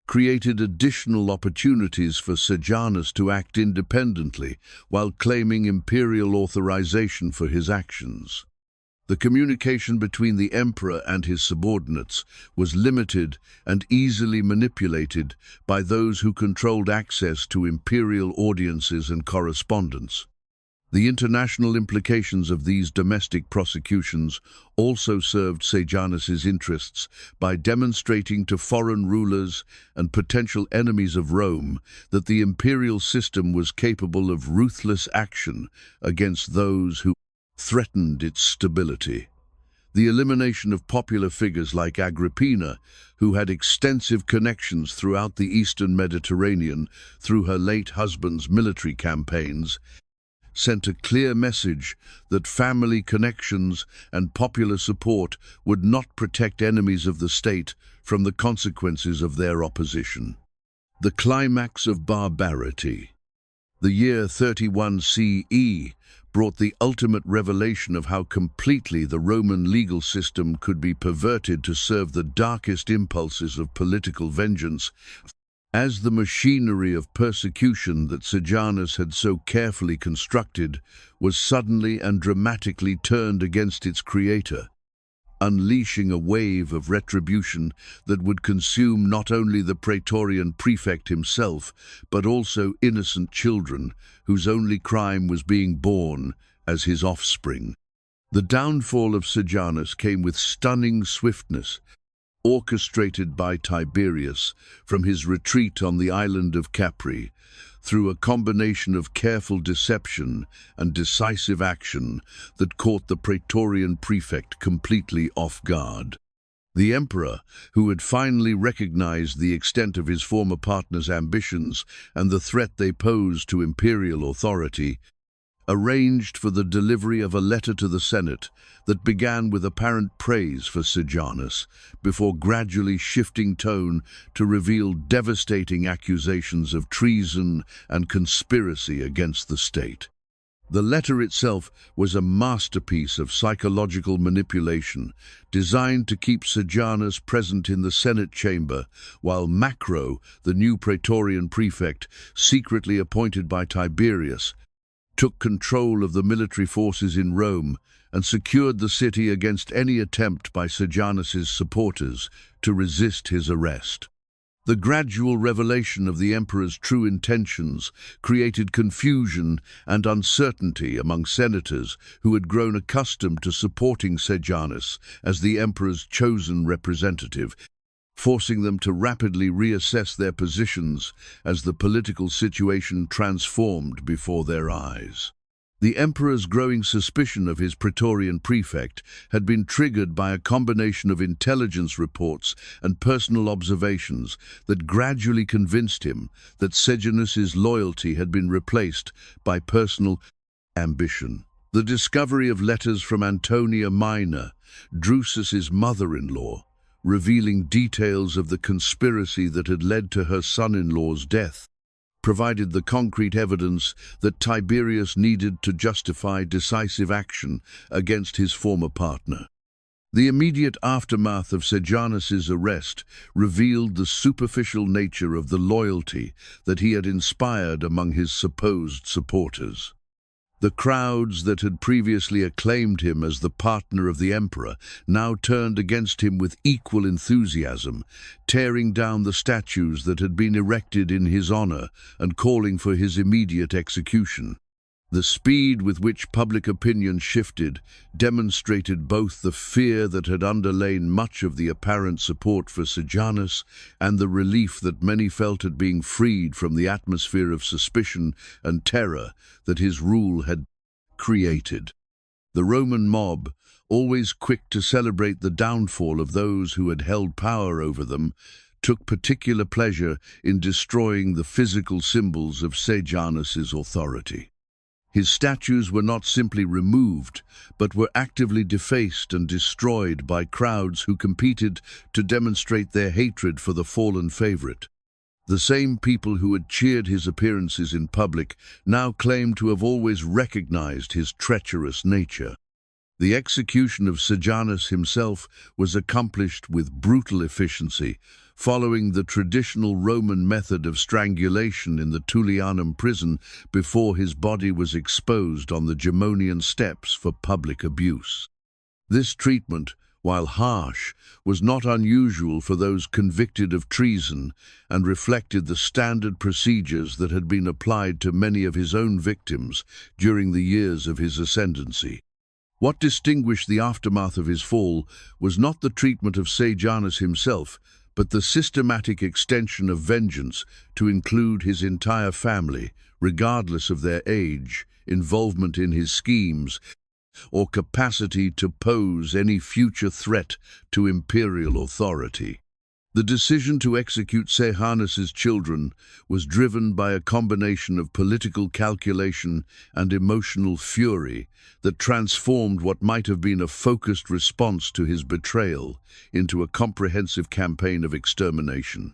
created additional opportunities for Sejanus to act independently while claiming imperial authorization for his actions. The communication between the emperor and his subordinates was limited and easily manipulated by those who controlled access to imperial audiences and correspondence. The international implications of these domestic prosecutions also served Sejanus's interests by demonstrating to foreign rulers and potential enemies of Rome that the imperial system was capable of ruthless action against those who threatened its stability. The elimination of popular figures like Agrippina, who had extensive connections throughout the Eastern Mediterranean through her late husband's military campaigns, sent a clear message that family connections and popular support would not protect enemies of the state from the consequences of their opposition. The climax of barbarity. The year 31 CE brought the ultimate revelation of how completely the Roman legal system could be perverted to serve the darkest impulses of political vengeance. As the machinery of persecution that Sejanus had so carefully constructed was suddenly and dramatically turned against its creator, unleashing a wave of retribution that would consume not only the Praetorian prefect himself, but also innocent children whose only crime was being born as his offspring. The downfall of Sejanus came with stunning swiftness, orchestrated by Tiberius from his retreat on the island of Capri, through a combination of careful deception and decisive action that caught the Praetorian prefect completely off guard. The emperor, who had finally recognized the extent of his former partner's ambitions and the threat they posed to imperial authority, arranged for the delivery of a letter to the Senate that began with apparent praise for Sejanus, before gradually shifting tone to reveal devastating accusations of treason and conspiracy against the state. The letter itself was a masterpiece of psychological manipulation, designed to keep Sejanus present in the Senate chamber, while Macro, the new Praetorian prefect, secretly appointed by Tiberius, took control of the military forces in Rome and secured the city against any attempt by Sejanus's supporters to resist his arrest. The gradual revelation of the emperor's true intentions created confusion and uncertainty among senators who had grown accustomed to supporting Sejanus as the emperor's chosen representative, forcing them to rapidly reassess their positions as the political situation transformed before their eyes. The emperor's growing suspicion of his Praetorian prefect had been triggered by a combination of intelligence reports and personal observations that gradually convinced him that Sejanus's loyalty had been replaced by personal ambition. The discovery of letters from Antonia Minor, Drusus's mother-in-law, revealing details of the conspiracy that had led to her son-in-law's death, provided the concrete evidence that Tiberius needed to justify decisive action against his former partner. The immediate aftermath of Sejanus's arrest revealed the superficial nature of the loyalty that he had inspired among his supposed supporters. The crowds that had previously acclaimed him as the partner of the emperor now turned against him with equal enthusiasm, tearing down the statues that had been erected in his honor and calling for his immediate execution. The speed with which public opinion shifted demonstrated both the fear that had underlain much of the apparent support for Sejanus and the relief that many felt at being freed from the atmosphere of suspicion and terror that his rule had created. The Roman mob, always quick to celebrate the downfall of those who had held power over them, took particular pleasure in destroying the physical symbols of Sejanus's authority. His statues were not simply removed, but were actively defaced and destroyed by crowds who competed to demonstrate their hatred for the fallen favorite. The same people who had cheered his appearances in public now claimed to have always recognized his treacherous nature. The execution of Sejanus himself was accomplished with brutal efficiency, following the traditional Roman method of strangulation in the Tullianum prison before his body was exposed on the Gemonian steps for public abuse. This treatment, while harsh, was not unusual for those convicted of treason and reflected the standard procedures that had been applied to many of his own victims during the years of his ascendancy. What distinguished the aftermath of his fall was not the treatment of Sejanus himself, but the systematic extension of vengeance to include his entire family, regardless of their age, involvement in his schemes, or capacity to pose any future threat to imperial authority. The decision to execute Sejanus's children was driven by a combination of political calculation and emotional fury that transformed what might have been a focused response to his betrayal into a comprehensive campaign of extermination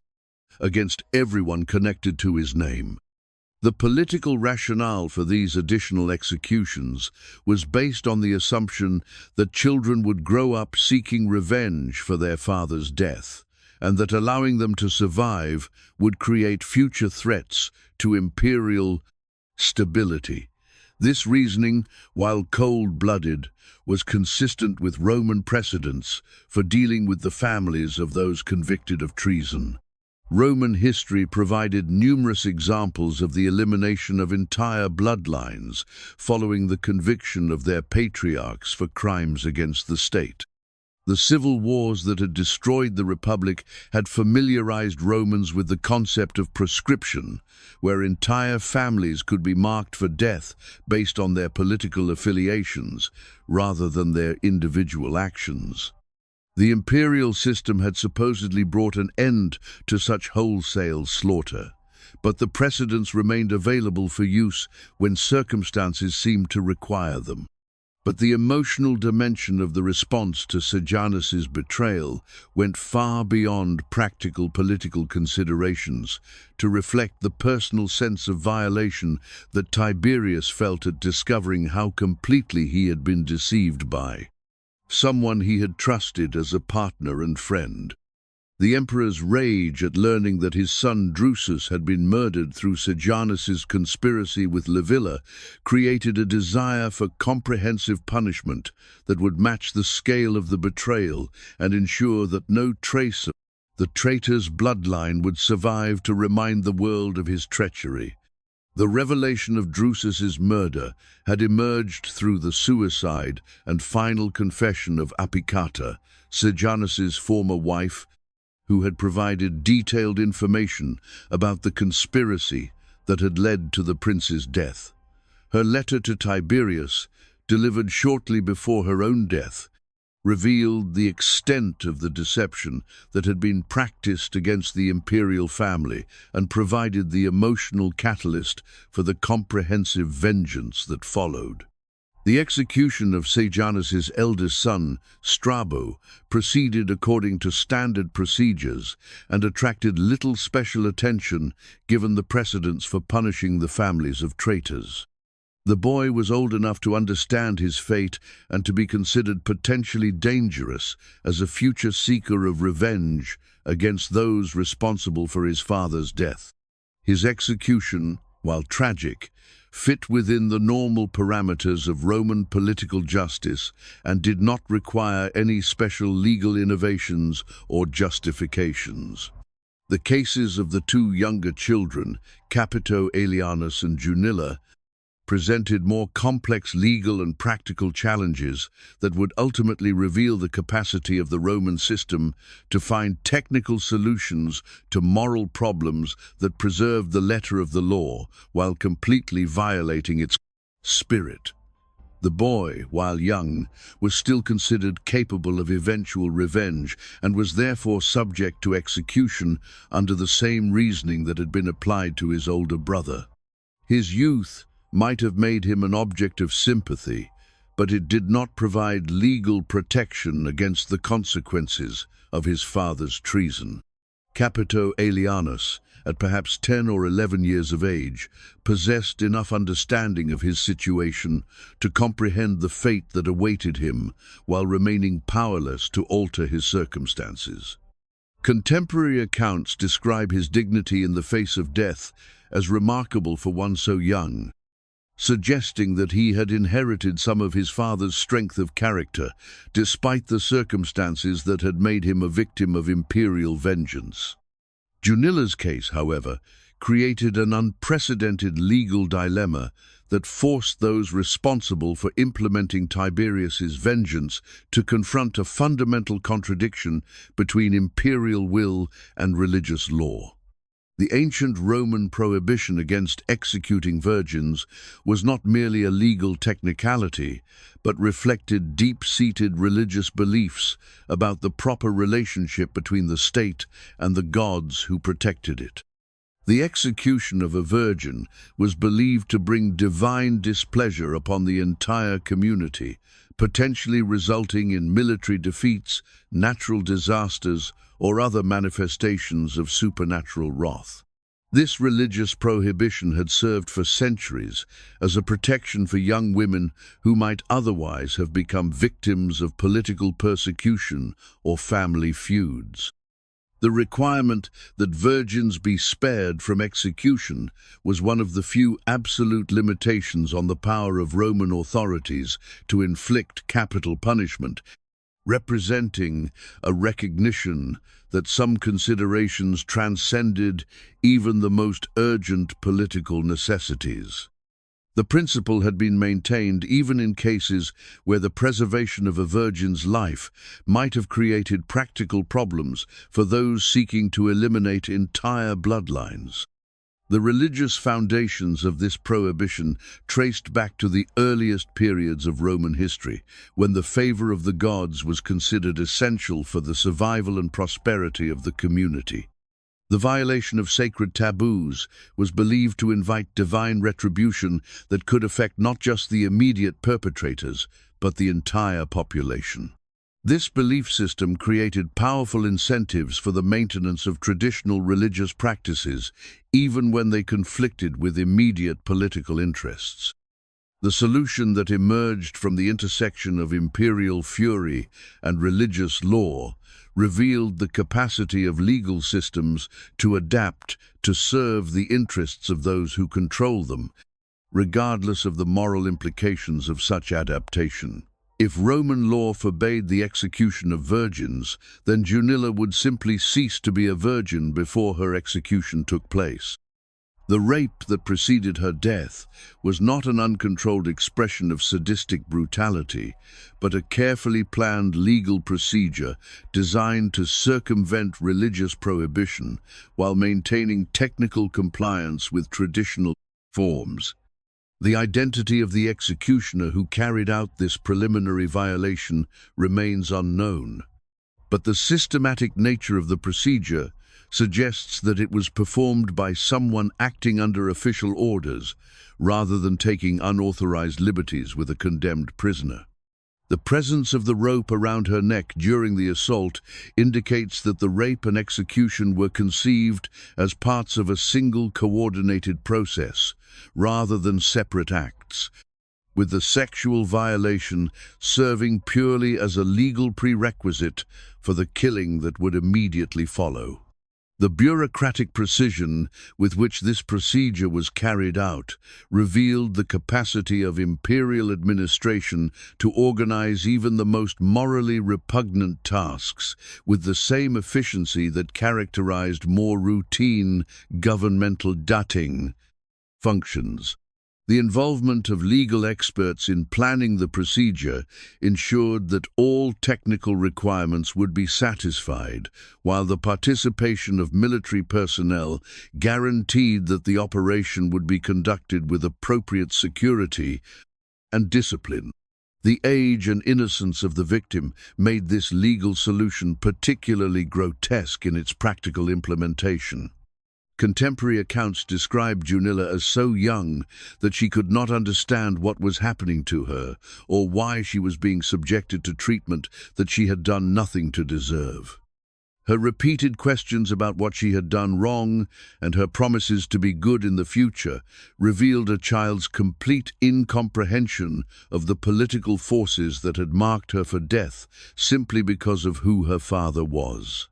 against everyone connected to his name. The political rationale for these additional executions was based on the assumption that children would grow up seeking revenge for their father's death, and that allowing them to survive would create future threats to imperial stability. This reasoning, while cold-blooded, was consistent with Roman precedents for dealing with the families of those convicted of treason. Roman history provided numerous examples of the elimination of entire bloodlines following the conviction of their patriarchs for crimes against the state. The civil wars that had destroyed the Republic had familiarized Romans with the concept of proscription, where entire families could be marked for death based on their political affiliations rather than their individual actions. The imperial system had supposedly brought an end to such wholesale slaughter, but the precedents remained available for use when circumstances seemed to require them. But the emotional dimension of the response to Sejanus's betrayal went far beyond practical political considerations to reflect the personal sense of violation that Tiberius felt at discovering how completely he had been deceived by someone he had trusted as a partner and friend. The emperor's rage at learning that his son Drusus had been murdered through Sejanus's conspiracy with Livilla created a desire for comprehensive punishment that would match the scale of the betrayal and ensure that no trace of the traitor's bloodline would survive to remind the world of his treachery. The revelation of Drusus's murder had emerged through the suicide and final confession of Apicata, Sejanus's former wife, who had provided detailed information about the conspiracy that had led to the prince's death. Her letter to Tiberius, delivered shortly before her own death, revealed the extent of the deception that had been practiced against the imperial family and provided the emotional catalyst for the comprehensive vengeance that followed. The execution of Sejanus's eldest son, Strabo, proceeded according to standard procedures and attracted little special attention given the precedents for punishing the families of traitors. The boy was old enough to understand his fate and to be considered potentially dangerous as a future seeker of revenge against those responsible for his father's death. His execution, while tragic, fit within the normal parameters of Roman political justice and did not require any special legal innovations or justifications. The cases of the two younger children, Capito Aelianus and Junilla, presented more complex legal and practical challenges that would ultimately reveal the capacity of the Roman system to find technical solutions to moral problems that preserved the letter of the law while completely violating its spirit. The boy, while young, was still considered capable of eventual revenge and was therefore subject to execution under the same reasoning that had been applied to his older brother. His youth might have made him an object of sympathy, but it did not provide legal protection against the consequences of his father's treason. Capito Aelianus, at perhaps 10 or 11 years of age, possessed enough understanding of his situation to comprehend the fate that awaited him while remaining powerless to alter his circumstances. Contemporary accounts describe his dignity in the face of death as remarkable for one so young, suggesting that he had inherited some of his father's strength of character, despite the circumstances that had made him a victim of imperial vengeance. Junilla's case, however, created an unprecedented legal dilemma that forced those responsible for implementing Tiberius's vengeance to confront a fundamental contradiction between imperial will and religious law. The ancient Roman prohibition against executing virgins was not merely a legal technicality, but reflected deep-seated religious beliefs about the proper relationship between the state and the gods who protected it. The execution of a virgin was believed to bring divine displeasure upon the entire community, potentially resulting in military defeats, natural disasters, or other manifestations of supernatural wrath. This religious prohibition had served for centuries as a protection for young women who might otherwise have become victims of political persecution or family feuds. The requirement that virgins be spared from execution was one of the few absolute limitations on the power of Roman authorities to inflict capital punishment, representing a recognition that some considerations transcended even the most urgent political necessities. The principle had been maintained even in cases where the preservation of a virgin's life might have created practical problems for those seeking to eliminate entire bloodlines. The religious foundations of this prohibition traced back to the earliest periods of Roman history, when the favor of the gods was considered essential for the survival and prosperity of the community. The violation of sacred taboos was believed to invite divine retribution that could affect not just the immediate perpetrators, but the entire population. This belief system created powerful incentives for the maintenance of traditional religious practices, even when they conflicted with immediate political interests. The solution that emerged from the intersection of imperial fury and religious law revealed the capacity of legal systems to adapt to serve the interests of those who control them, regardless of the moral implications of such adaptation. If Roman law forbade the execution of virgins, then Junilla would simply cease to be a virgin before her execution took place. The rape that preceded her death was not an uncontrolled expression of sadistic brutality, but a carefully planned legal procedure designed to circumvent religious prohibition while maintaining technical compliance with traditional forms. The identity of the executioner who carried out this preliminary violation remains unknown, but the systematic nature of the procedure suggests that it was performed by someone acting under official orders rather than taking unauthorized liberties with a condemned prisoner. The presence of the rope around her neck during the assault indicates that the rape and execution were conceived as parts of a single coordinated process, rather than separate acts, with the sexual violation serving purely as a legal prerequisite for the killing that would immediately follow. The bureaucratic precision with which this procedure was carried out revealed the capacity of imperial administration to organize even the most morally repugnant tasks with the same efficiency that characterized more routine governmental dating functions. The involvement of legal experts in planning the procedure ensured that all technical requirements would be satisfied, while the participation of military personnel guaranteed that the operation would be conducted with appropriate security and discipline. The age and innocence of the victim made this legal solution particularly grotesque in its practical implementation. Contemporary accounts describe Junilla as so young that she could not understand what was happening to her or why she was being subjected to treatment that she had done nothing to deserve. Her repeated questions about what she had done wrong and her promises to be good in the future revealed a child's complete incomprehension of the political forces that had marked her for death simply because of who her father was.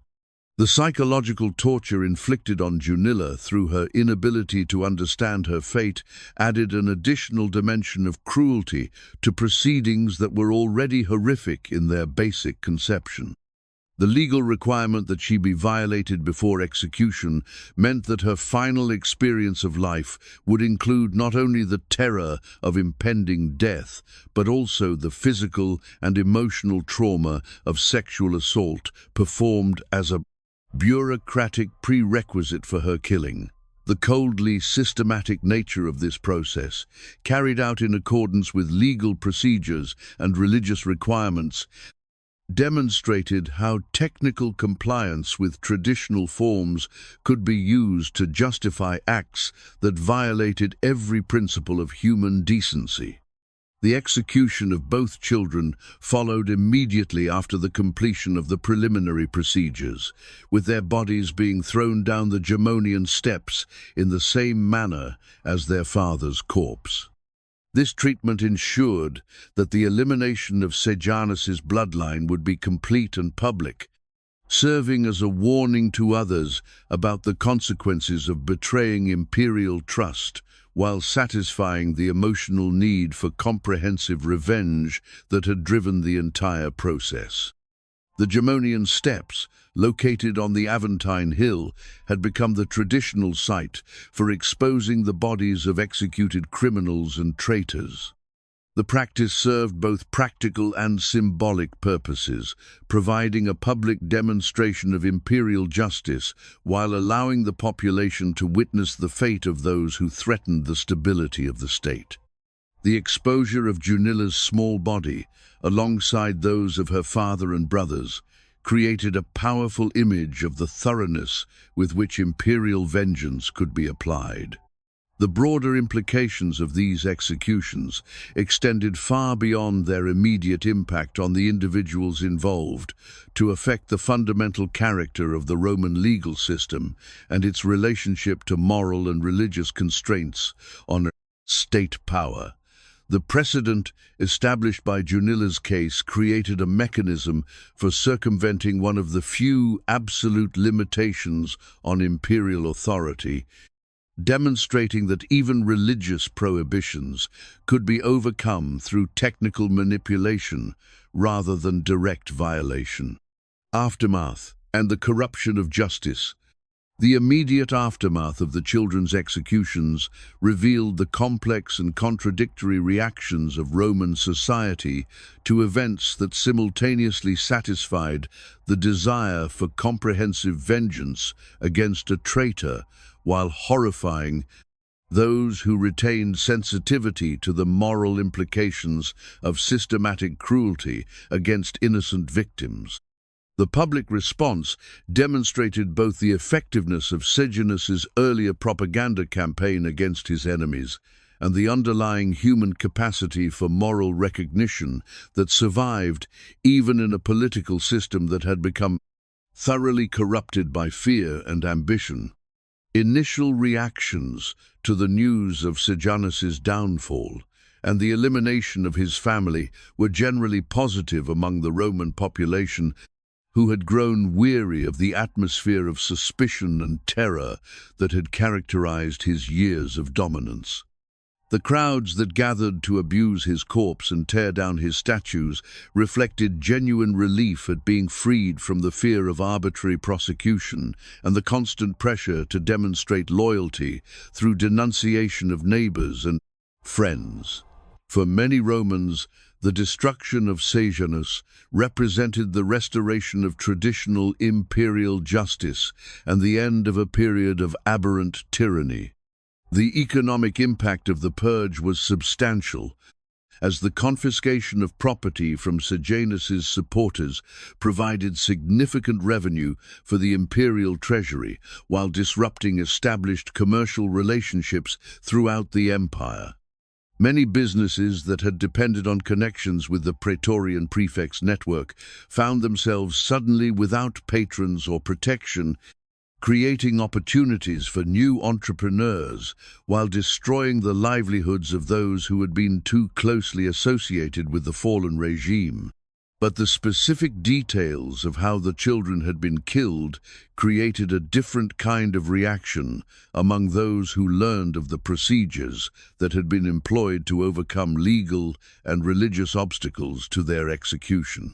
The psychological torture inflicted on Junilla through her inability to understand her fate added an additional dimension of cruelty to proceedings that were already horrific in their basic conception. The legal requirement that she be violated before execution meant that her final experience of life would include not only the terror of impending death, but also the physical and emotional trauma of sexual assault performed as a bureaucratic prerequisite for her killing. The coldly systematic nature of this process, carried out in accordance with legal procedures and religious requirements, demonstrated how technical compliance with traditional forms could be used to justify acts that violated every principle of human decency. The execution of both children followed immediately after the completion of the preliminary procedures, with their bodies being thrown down the Gemonian steps in the same manner as their father's corpse. This treatment ensured that the elimination of Sejanus's bloodline would be complete and public, serving as a warning to others about the consequences of betraying imperial trust, while satisfying the emotional need for comprehensive revenge that had driven the entire process. The Gemonian steps, located on the Aventine Hill, had become the traditional site for exposing the bodies of executed criminals and traitors. The practice served both practical and symbolic purposes, providing a public demonstration of imperial justice while allowing the population to witness the fate of those who threatened the stability of the state. The exposure of Junilla's small body, alongside those of her father and brothers, created a powerful image of the thoroughness with which imperial vengeance could be applied. The broader implications of these executions extended far beyond their immediate impact on the individuals involved to affect the fundamental character of the Roman legal system and its relationship to moral and religious constraints on state power. The precedent established by Junila's case created a mechanism for circumventing one of the few absolute limitations on imperial authority, demonstrating that even religious prohibitions could be overcome through technical manipulation rather than direct violation. Aftermath and the corruption of justice. The immediate aftermath of the children's executions revealed the complex and contradictory reactions of Roman society to events that simultaneously satisfied the desire for comprehensive vengeance against a traitor while horrifying those who retained sensitivity to the moral implications of systematic cruelty against innocent victims. The public response demonstrated both the effectiveness of Sejanus's earlier propaganda campaign against his enemies and the underlying human capacity for moral recognition that survived even in a political system that had become thoroughly corrupted by fear and ambition. Initial reactions to the news of Sejanus's downfall and the elimination of his family were generally positive among the Roman population, who had grown weary of the atmosphere of suspicion and terror that had characterized his years of dominance. The crowds that gathered to abuse his corpse and tear down his statues reflected genuine relief at being freed from the fear of arbitrary prosecution and the constant pressure to demonstrate loyalty through denunciation of neighbors and friends. For many Romans, the destruction of Sejanus represented the restoration of traditional imperial justice and the end of a period of aberrant tyranny. The economic impact of the purge was substantial, as the confiscation of property from Sejanus's supporters provided significant revenue for the imperial treasury while disrupting established commercial relationships throughout the empire. Many businesses that had depended on connections with the Praetorian prefects' network found themselves suddenly without patrons or protection, creating opportunities for new entrepreneurs while destroying the livelihoods of those who had been too closely associated with the fallen regime. But the specific details of how the children had been killed created a different kind of reaction among those who learned of the procedures that had been employed to overcome legal and religious obstacles to their execution.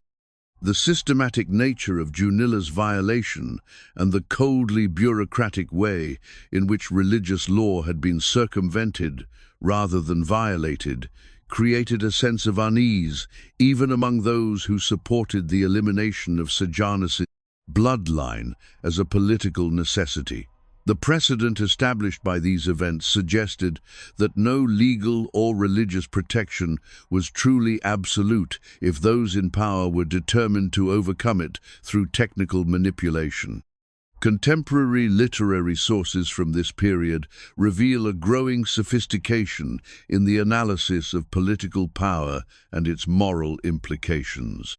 The systematic nature of Junila's violation and the coldly bureaucratic way in which religious law had been circumvented rather than violated created a sense of unease even among those who supported the elimination of Sejanus' bloodline as a political necessity. The precedent established by these events suggested that no legal or religious protection was truly absolute if those in power were determined to overcome it through technical manipulation. Contemporary literary sources from this period reveal a growing sophistication in the analysis of political power and its moral implications.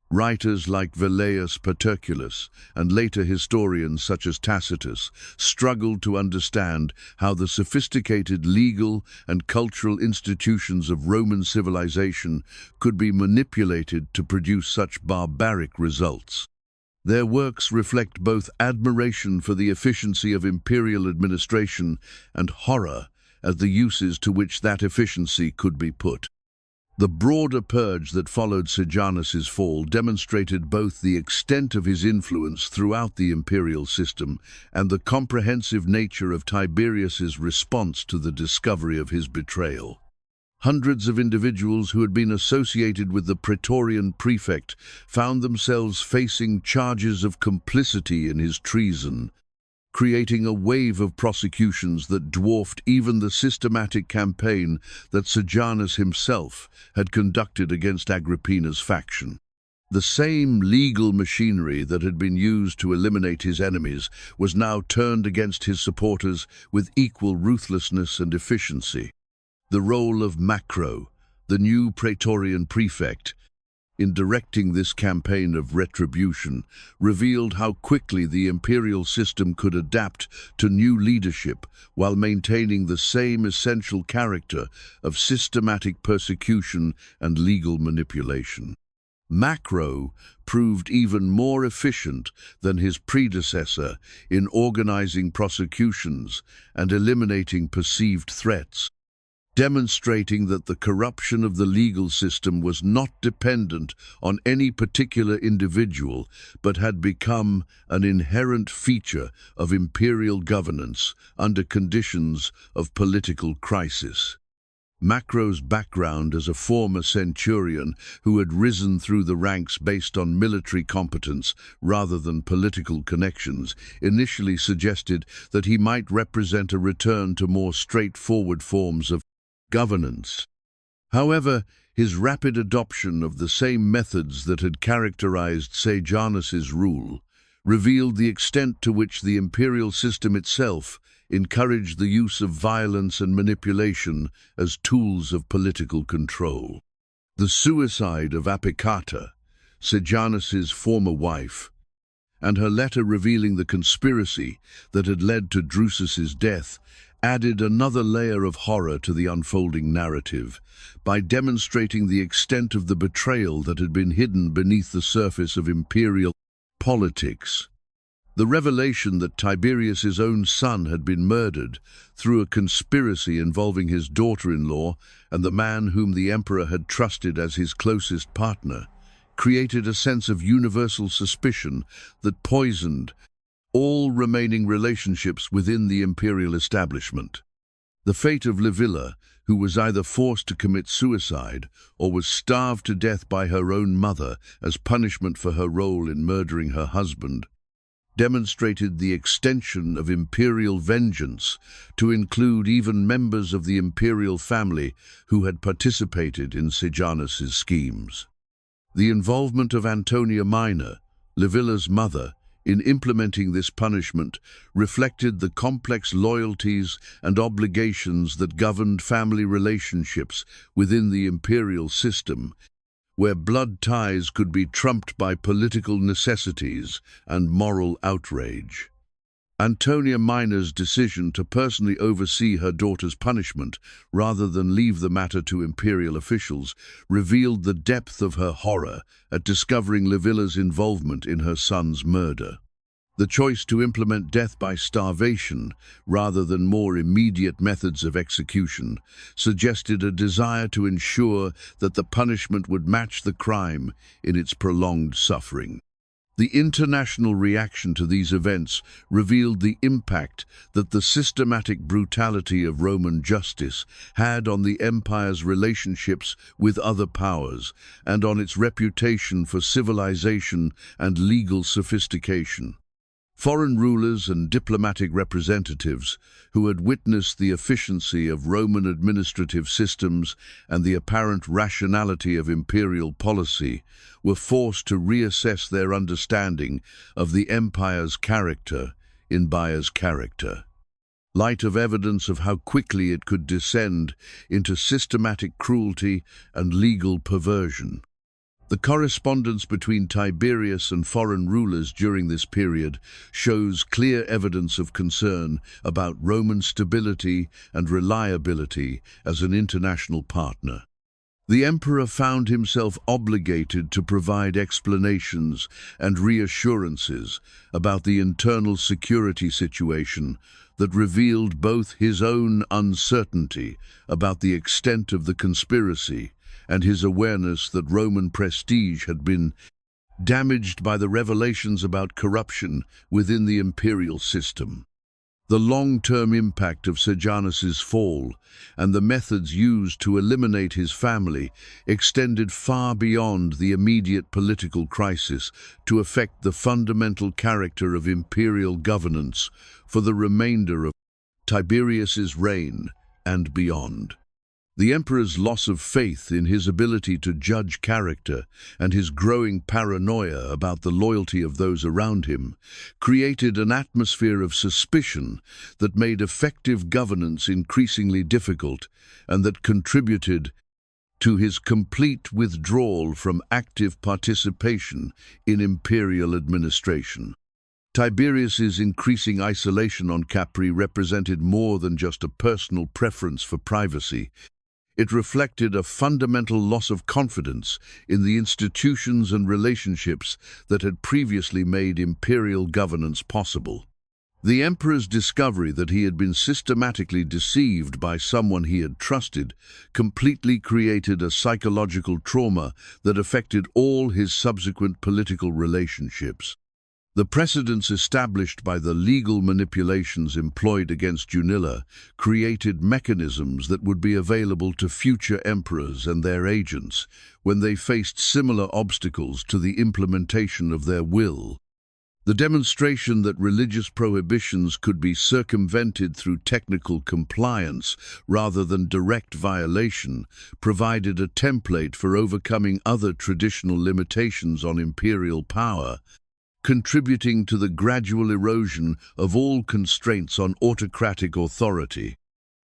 Writers like Velleius Paterculus and later historians such as Tacitus struggled to understand how the sophisticated legal and cultural institutions of Roman civilization could be manipulated to produce such barbaric results. Their works reflect both admiration for the efficiency of imperial administration and horror at the uses to which that efficiency could be put. The broader purge that followed Sejanus's fall demonstrated both the extent of his influence throughout the imperial system and the comprehensive nature of Tiberius's response to the discovery of his betrayal. Hundreds of individuals who had been associated with the Praetorian prefect found themselves facing charges of complicity in his treason, creating a wave of prosecutions that dwarfed even the systematic campaign that Sejanus himself had conducted against Agrippina's faction. The same legal machinery that had been used to eliminate his enemies was now turned against his supporters with equal ruthlessness and efficiency. The role of Macro, the new Praetorian prefect, in directing this campaign of retribution, revealed how quickly the imperial system could adapt to new leadership while maintaining the same essential character of systematic persecution and legal manipulation. Macro proved even more efficient than his predecessor in organizing prosecutions and eliminating perceived threats, demonstrating that the corruption of the legal system was not dependent on any particular individual, but had become an inherent feature of imperial governance under conditions of political crisis. Macro's background as a former centurion who had risen through the ranks based on military competence rather than political connections initially suggested that he might represent a return to more straightforward forms of governance. However, his rapid adoption of the same methods that had characterized Sejanus's rule revealed the extent to which the imperial system itself encouraged the use of violence and manipulation as tools of political control. The suicide of Apicata, Sejanus's former wife, and her letter revealing the conspiracy that had led to Drusus's death added another layer of horror to the unfolding narrative by demonstrating the extent of the betrayal that had been hidden beneath the surface of imperial politics. The revelation that Tiberius's own son had been murdered through a conspiracy involving his daughter-in-law and the man whom the emperor had trusted as his closest partner created a sense of universal suspicion that poisoned all remaining relationships within the imperial establishment. The fate of Livilla, who was either forced to commit suicide or was starved to death by her own mother as punishment for her role in murdering her husband, demonstrated the extension of imperial vengeance to include even members of the imperial family who had participated in Sejanus's schemes. The involvement of Antonia Minor, Livilla's mother, in implementing this punishment reflected the complex loyalties and obligations that governed family relationships within the imperial system, where blood ties could be trumped by political necessities and moral outrage. Antonia Minor's decision to personally oversee her daughter's punishment rather than leave the matter to imperial officials revealed the depth of her horror at discovering Livilla's involvement in her son's murder. The choice to implement death by starvation rather than more immediate methods of execution suggested a desire to ensure that the punishment would match the crime in its prolonged suffering. The international reaction to these events revealed the impact that the systematic brutality of Roman justice had on the empire's relationships with other powers and on its reputation for civilization and legal sophistication. Foreign rulers and diplomatic representatives who had witnessed the efficiency of Roman administrative systems and the apparent rationality of imperial policy were forced to reassess their understanding of the empire's character in Baia's character. Light of evidence of how quickly it could descend into systematic cruelty and legal perversion. The correspondence between Tiberius and foreign rulers during this period shows clear evidence of concern about Roman stability and reliability as an international partner. The emperor found himself obligated to provide explanations and reassurances about the internal security situation that revealed both his own uncertainty about the extent of the conspiracy and his awareness that Roman prestige had been damaged by the revelations about corruption within the imperial system. The long-term impact of Sejanus's fall and the methods used to eliminate his family extended far beyond the immediate political crisis to affect the fundamental character of imperial governance for the remainder of Tiberius's reign and beyond. The emperor's loss of faith in his ability to judge character and his growing paranoia about the loyalty of those around him created an atmosphere of suspicion that made effective governance increasingly difficult and that contributed to his complete withdrawal from active participation in imperial administration. Tiberius's increasing isolation on Capri represented more than just a personal preference for privacy. It reflected a fundamental loss of confidence in the institutions and relationships that had previously made imperial governance possible. The emperor's discovery that he had been systematically deceived by someone he had trusted completely created a psychological trauma that affected all his subsequent political relationships. The precedents established by the legal manipulations employed against Junilla created mechanisms that would be available to future emperors and their agents when they faced similar obstacles to the implementation of their will. The demonstration that religious prohibitions could be circumvented through technical compliance rather than direct violation provided a template for overcoming other traditional limitations on imperial power, contributing to the gradual erosion of all constraints on autocratic authority.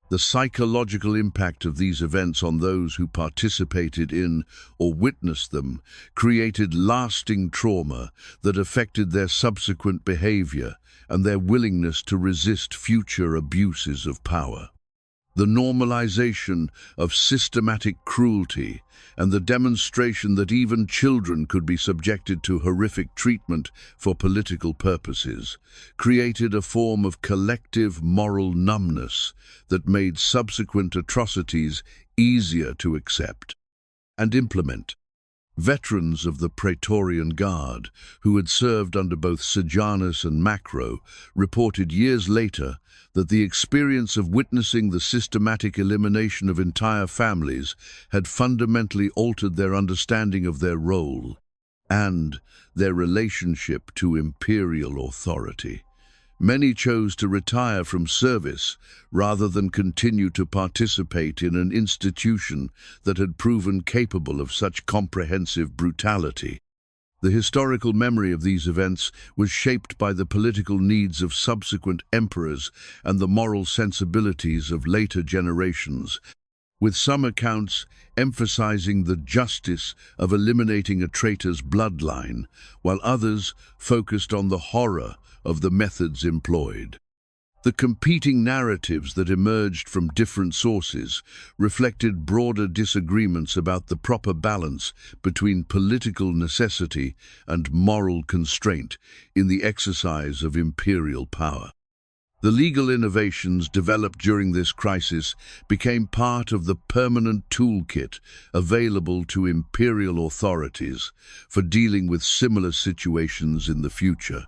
The psychological impact of these events on those who participated in or witnessed them created lasting trauma that affected their subsequent behavior and their willingness to resist future abuses of power. The normalization of systematic cruelty and the demonstration that even children could be subjected to horrific treatment for political purposes created a form of collective moral numbness that made subsequent atrocities easier to accept and implement. Veterans of the Praetorian Guard, who had served under both Sejanus and Macro, reported years later that the experience of witnessing the systematic elimination of entire families had fundamentally altered their understanding of their role and their relationship to imperial authority. Many chose to retire from service rather than continue to participate in an institution that had proven capable of such comprehensive brutality. The historical memory of these events was shaped by the political needs of subsequent emperors and the moral sensibilities of later generations, with some accounts emphasizing the justice of eliminating a traitor's bloodline, while others focused on the horror of the methods employed. The competing narratives that emerged from different sources reflected broader disagreements about the proper balance between political necessity and moral constraint in the exercise of imperial power. The legal innovations developed during this crisis became part of the permanent toolkit available to imperial authorities for dealing with similar situations in the future.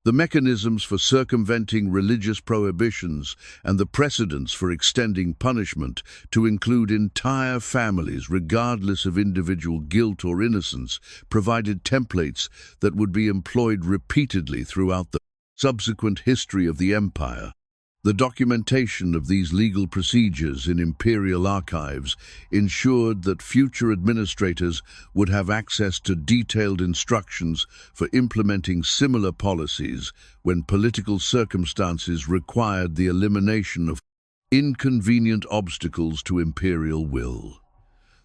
The mechanisms for circumventing religious prohibitions and the precedents for extending punishment to include entire families regardless of individual guilt or innocence provided templates that would be employed repeatedly throughout the subsequent history of the empire. The documentation of these legal procedures in imperial archives ensured that future administrators would have access to detailed instructions for implementing similar policies when political circumstances required the elimination of inconvenient obstacles to imperial will.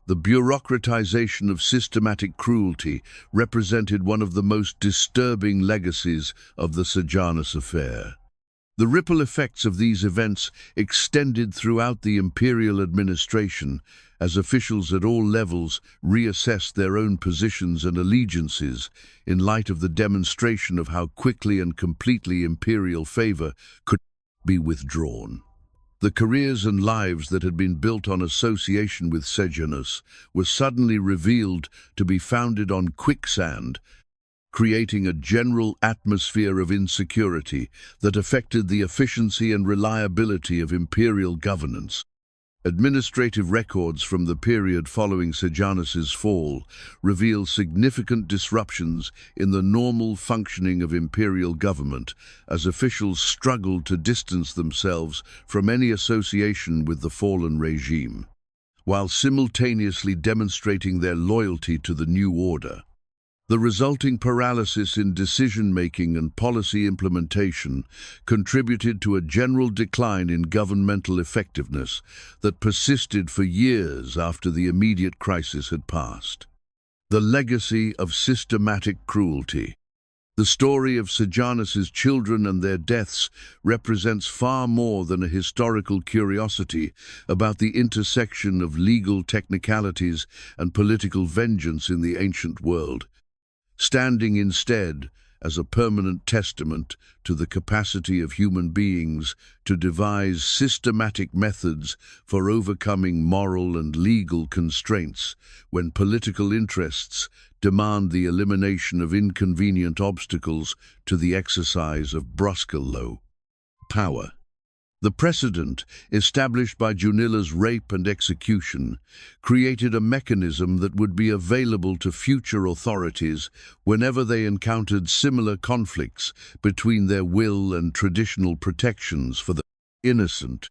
The bureaucratization of systematic cruelty represented one of the most disturbing legacies of the Sejanus affair. The ripple effects of these events extended throughout the imperial administration as officials at all levels reassessed their own positions and allegiances in light of the demonstration of how quickly and completely imperial favor could be withdrawn. The careers and lives that had been built on association with Sejanus were suddenly revealed to be founded on quicksand, creating a general atmosphere of insecurity that affected the efficiency and reliability of imperial governance. Administrative records from the period following Sejanus's fall reveal significant disruptions in the normal functioning of imperial government as officials struggled to distance themselves from any association with the fallen regime. while simultaneously demonstrating their loyalty to the new order. The resulting paralysis in decision-making and policy implementation contributed to a general decline in governmental effectiveness that persisted for years after the immediate crisis had passed. The legacy of systematic cruelty. The story of Sejanus's children and their deaths represents far more than a historical curiosity about the intersection of legal technicalities and political vengeance in the ancient world, standing instead as a permanent testament to the capacity of human beings to devise systematic methods for overcoming moral and legal constraints when political interests demand the elimination of inconvenient obstacles to the exercise of brusque power. The precedent, established by Junila's rape and execution, created a mechanism that would be available to future authorities whenever they encountered similar conflicts between their will and traditional protections for the innocent.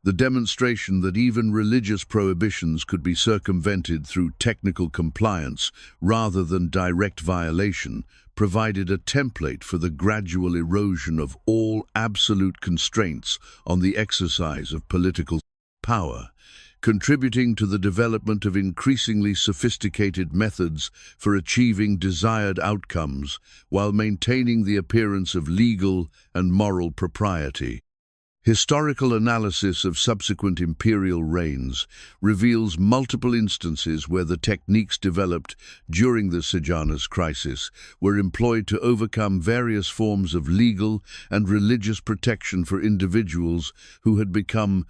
The demonstration that even religious prohibitions could be circumvented through technical compliance rather than direct violation provided a template for the gradual erosion of all absolute constraints on the exercise of political power, contributing to the development of increasingly sophisticated methods for achieving desired outcomes while maintaining the appearance of legal and moral propriety. Historical analysis of subsequent imperial reigns reveals multiple instances where the techniques developed during the Sejanus crisis were employed to overcome various forms of legal and religious protection for individuals who had become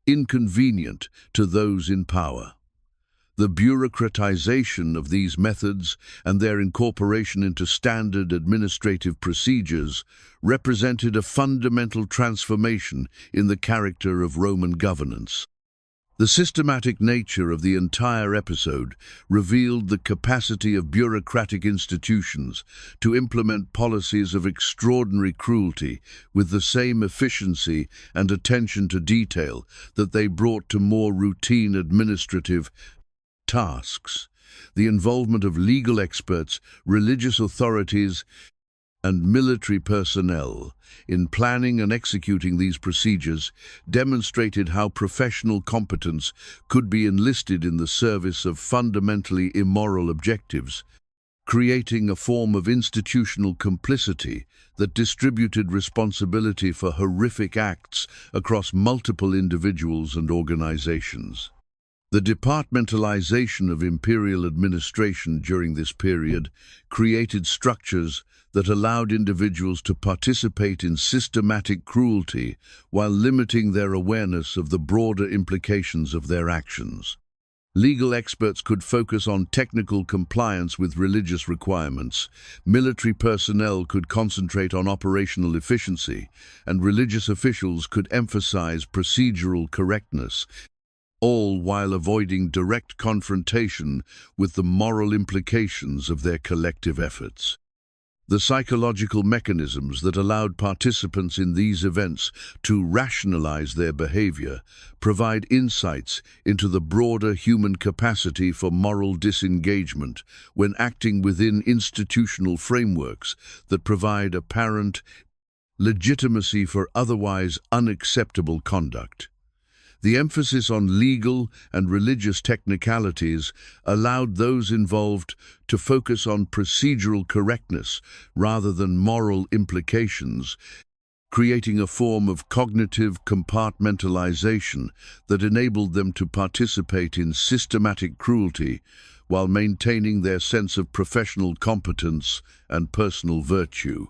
inconvenient to those in power. The bureaucratization of these methods and their incorporation into standard administrative procedures represented a fundamental transformation in the character of Roman governance. The systematic nature of the entire episode revealed the capacity of bureaucratic institutions to implement policies of extraordinary cruelty with the same efficiency and attention to detail that they brought to more routine administrative tasks. The involvement of legal experts, religious authorities, and military personnel in planning and executing these procedures demonstrated how professional competence could be enlisted in the service of fundamentally immoral objectives, creating a form of institutional complicity that distributed responsibility for horrific acts across multiple individuals and organizations. The departmentalization of imperial administration during this period created structures that allowed individuals to participate in systematic cruelty while limiting their awareness of the broader implications of their actions. Legal experts could focus on technical compliance with religious requirements, military personnel could concentrate on operational efficiency, and religious officials could emphasize procedural correctness, all while avoiding direct confrontation with the moral implications of their collective efforts. The psychological mechanisms that allowed participants in these events to rationalize their behavior provide insights into the broader human capacity for moral disengagement when acting within institutional frameworks that provide apparent legitimacy for otherwise unacceptable conduct. The emphasis on legal and religious technicalities allowed those involved to focus on procedural correctness rather than moral implications, creating a form of cognitive compartmentalization that enabled them to participate in systematic cruelty while maintaining their sense of professional competence and personal virtue.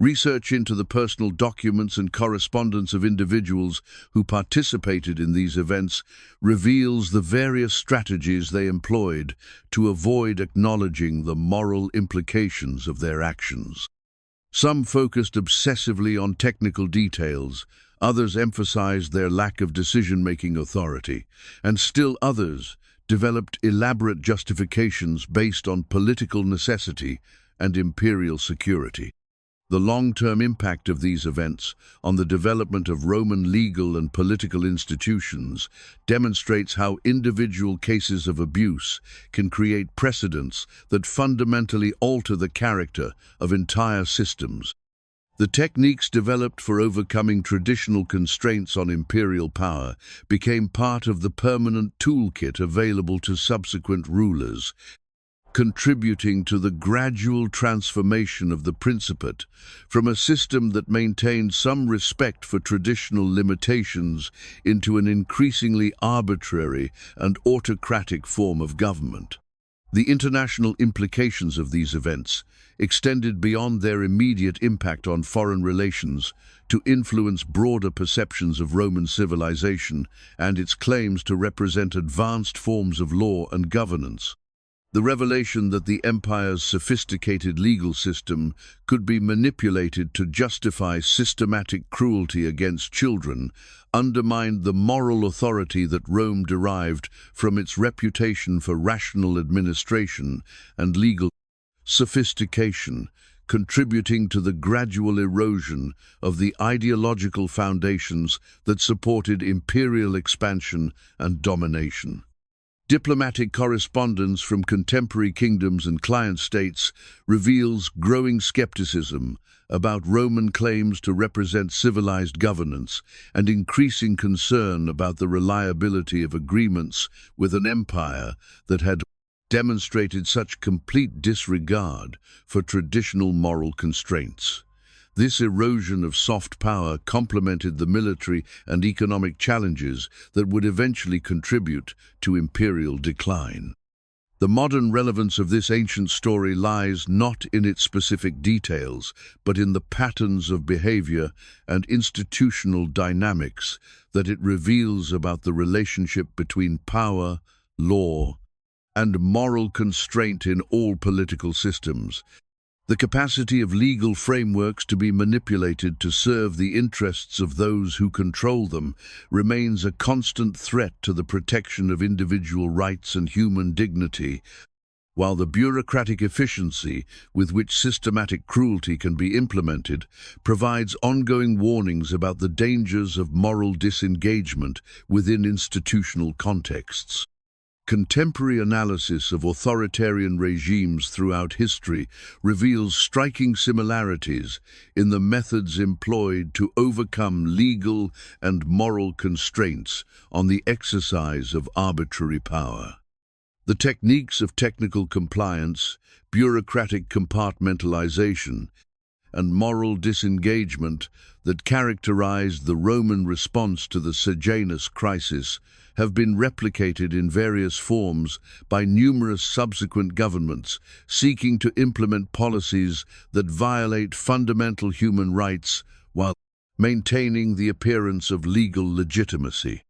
Research into the personal documents and correspondence of individuals who participated in these events reveals the various strategies they employed to avoid acknowledging the moral implications of their actions. Some focused obsessively on technical details, others emphasized their lack of decision-making authority, and still others developed elaborate justifications based on political necessity and imperial security. The long-term impact of these events on the development of Roman legal and political institutions demonstrates how individual cases of abuse can create precedents that fundamentally alter the character of entire systems. The techniques developed for overcoming traditional constraints on imperial power became part of the permanent toolkit available to subsequent rulers, contributing to the gradual transformation of the Principate from a system that maintained some respect for traditional limitations into an increasingly arbitrary and autocratic form of government. The international implications of these events extended beyond their immediate impact on foreign relations to influence broader perceptions of Roman civilization and its claims to represent advanced forms of law and governance. The revelation that the empire's sophisticated legal system could be manipulated to justify systematic cruelty against children undermined the moral authority that Rome derived from its reputation for rational administration and legal sophistication, contributing to the gradual erosion of the ideological foundations that supported imperial expansion and domination. Diplomatic correspondence from contemporary kingdoms and client states reveals growing skepticism about Roman claims to represent civilized governance and increasing concern about the reliability of agreements with an empire that had demonstrated such complete disregard for traditional moral constraints. This erosion of soft power complemented the military and economic challenges that would eventually contribute to imperial decline. The modern relevance of this ancient story lies not in its specific details, but in the patterns of behavior and institutional dynamics that it reveals about the relationship between power, law, and moral constraint in all political systems. The capacity of legal frameworks to be manipulated to serve the interests of those who control them remains a constant threat to the protection of individual rights and human dignity, while the bureaucratic efficiency with which systematic cruelty can be implemented provides ongoing warnings about the dangers of moral disengagement within institutional contexts. Contemporary analysis of authoritarian regimes throughout history reveals striking similarities in the methods employed to overcome legal and moral constraints on the exercise of arbitrary power. The techniques of technical compliance, bureaucratic compartmentalization, and moral disengagement that characterized the Roman response to the Sejanus crisis have been replicated in various forms by numerous subsequent governments seeking to implement policies that violate fundamental human rights while maintaining the appearance of legal legitimacy.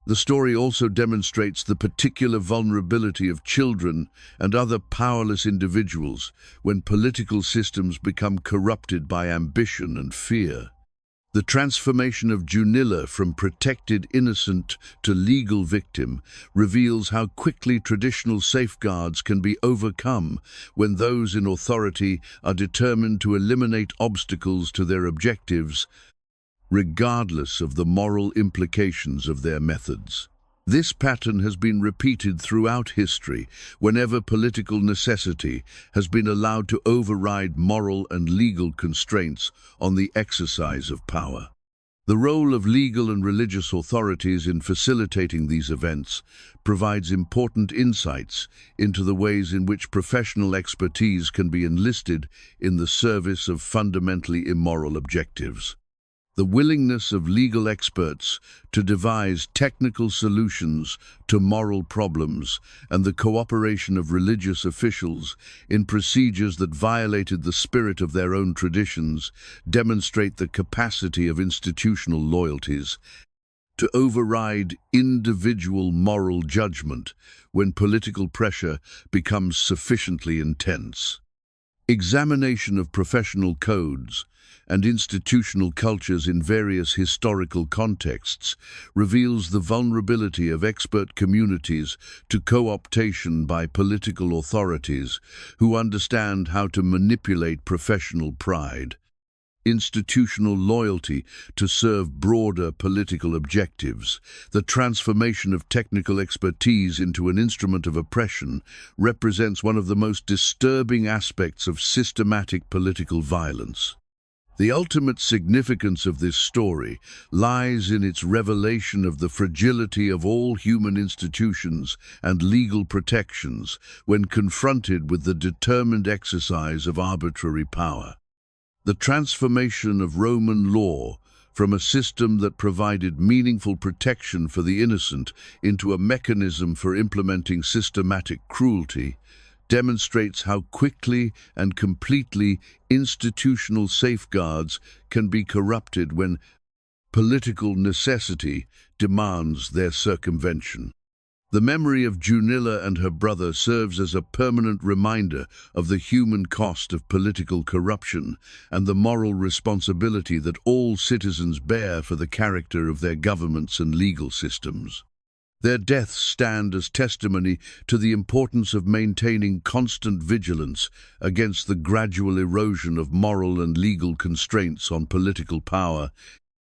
The story also demonstrates the particular vulnerability of children and other powerless individuals when political systems become corrupted by ambition and fear. The transformation of Junilla from protected innocent to legal victim reveals how quickly traditional safeguards can be overcome when those in authority are determined to eliminate obstacles to their objectives, regardless of the moral implications of their methods. This pattern has been repeated throughout history whenever political necessity has been allowed to override moral and legal constraints on the exercise of power. The role of legal and religious authorities in facilitating these events provides important insights into the ways in which professional expertise can be enlisted in the service of fundamentally immoral objectives. The willingness of legal experts to devise technical solutions to moral problems and the cooperation of religious officials in procedures that violated the spirit of their own traditions demonstrate the capacity of institutional loyalties to override individual moral judgment when political pressure becomes sufficiently intense. Examination of professional codes and institutional cultures in various historical contexts reveals the vulnerability of expert communities to co-optation by political authorities who understand how to manipulate professional pride. institutional loyalty to serve broader political objectives. The transformation of technical expertise into an instrument of oppression represents one of the most disturbing aspects of systematic political violence. The ultimate significance of this story lies in its revelation of the fragility of all human institutions and legal protections when confronted with the determined exercise of arbitrary power. The transformation of Roman law from a system that provided meaningful protection for the innocent into a mechanism for implementing systematic cruelty demonstrates how quickly and completely institutional safeguards can be corrupted when political necessity demands their circumvention. The memory of Junilla and her brother serves as a permanent reminder of the human cost of political corruption and the moral responsibility that all citizens bear for the character of their governments and legal systems. Their deaths stand as testimony to the importance of maintaining constant vigilance against the gradual erosion of moral and legal constraints on political power,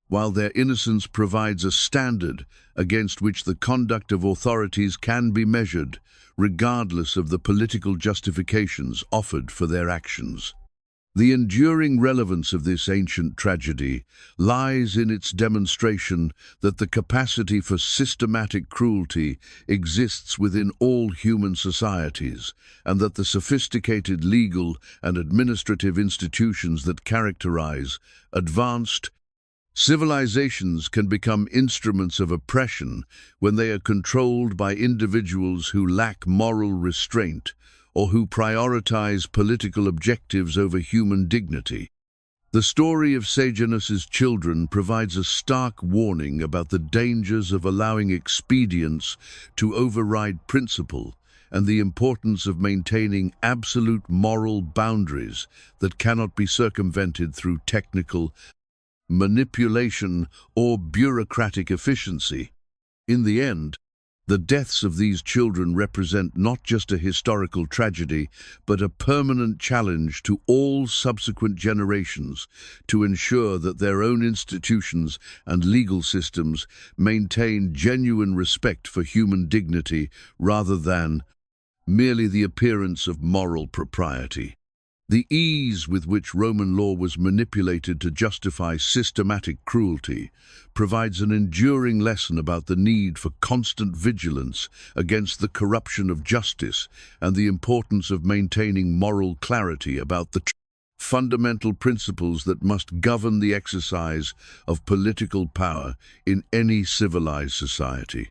while their innocence provides a standard against which the conduct of authorities can be measured, regardless of the political justifications offered for their actions. The enduring relevance of this ancient tragedy lies in its demonstration that the capacity for systematic cruelty exists within all human societies, and that the sophisticated legal and administrative institutions that characterize advanced civilizations can become instruments of oppression when they are controlled by individuals who lack moral restraint or who prioritize political objectives over human dignity. The story of Sejanus's children provides a stark warning about the dangers of allowing expedience to override principle and the importance of maintaining absolute moral boundaries that cannot be circumvented through technical manipulation or bureaucratic efficiency. In the end, the deaths of these children represent not just a historical tragedy, but a permanent challenge to all subsequent generations to ensure that their own institutions and legal systems maintain genuine respect for human dignity rather than merely the appearance of moral propriety. The ease with which Roman law was manipulated to justify systematic cruelty provides an enduring lesson about the need for constant vigilance against the corruption of justice and the importance of maintaining moral clarity about the fundamental principles that must govern the exercise of political power in any civilized society.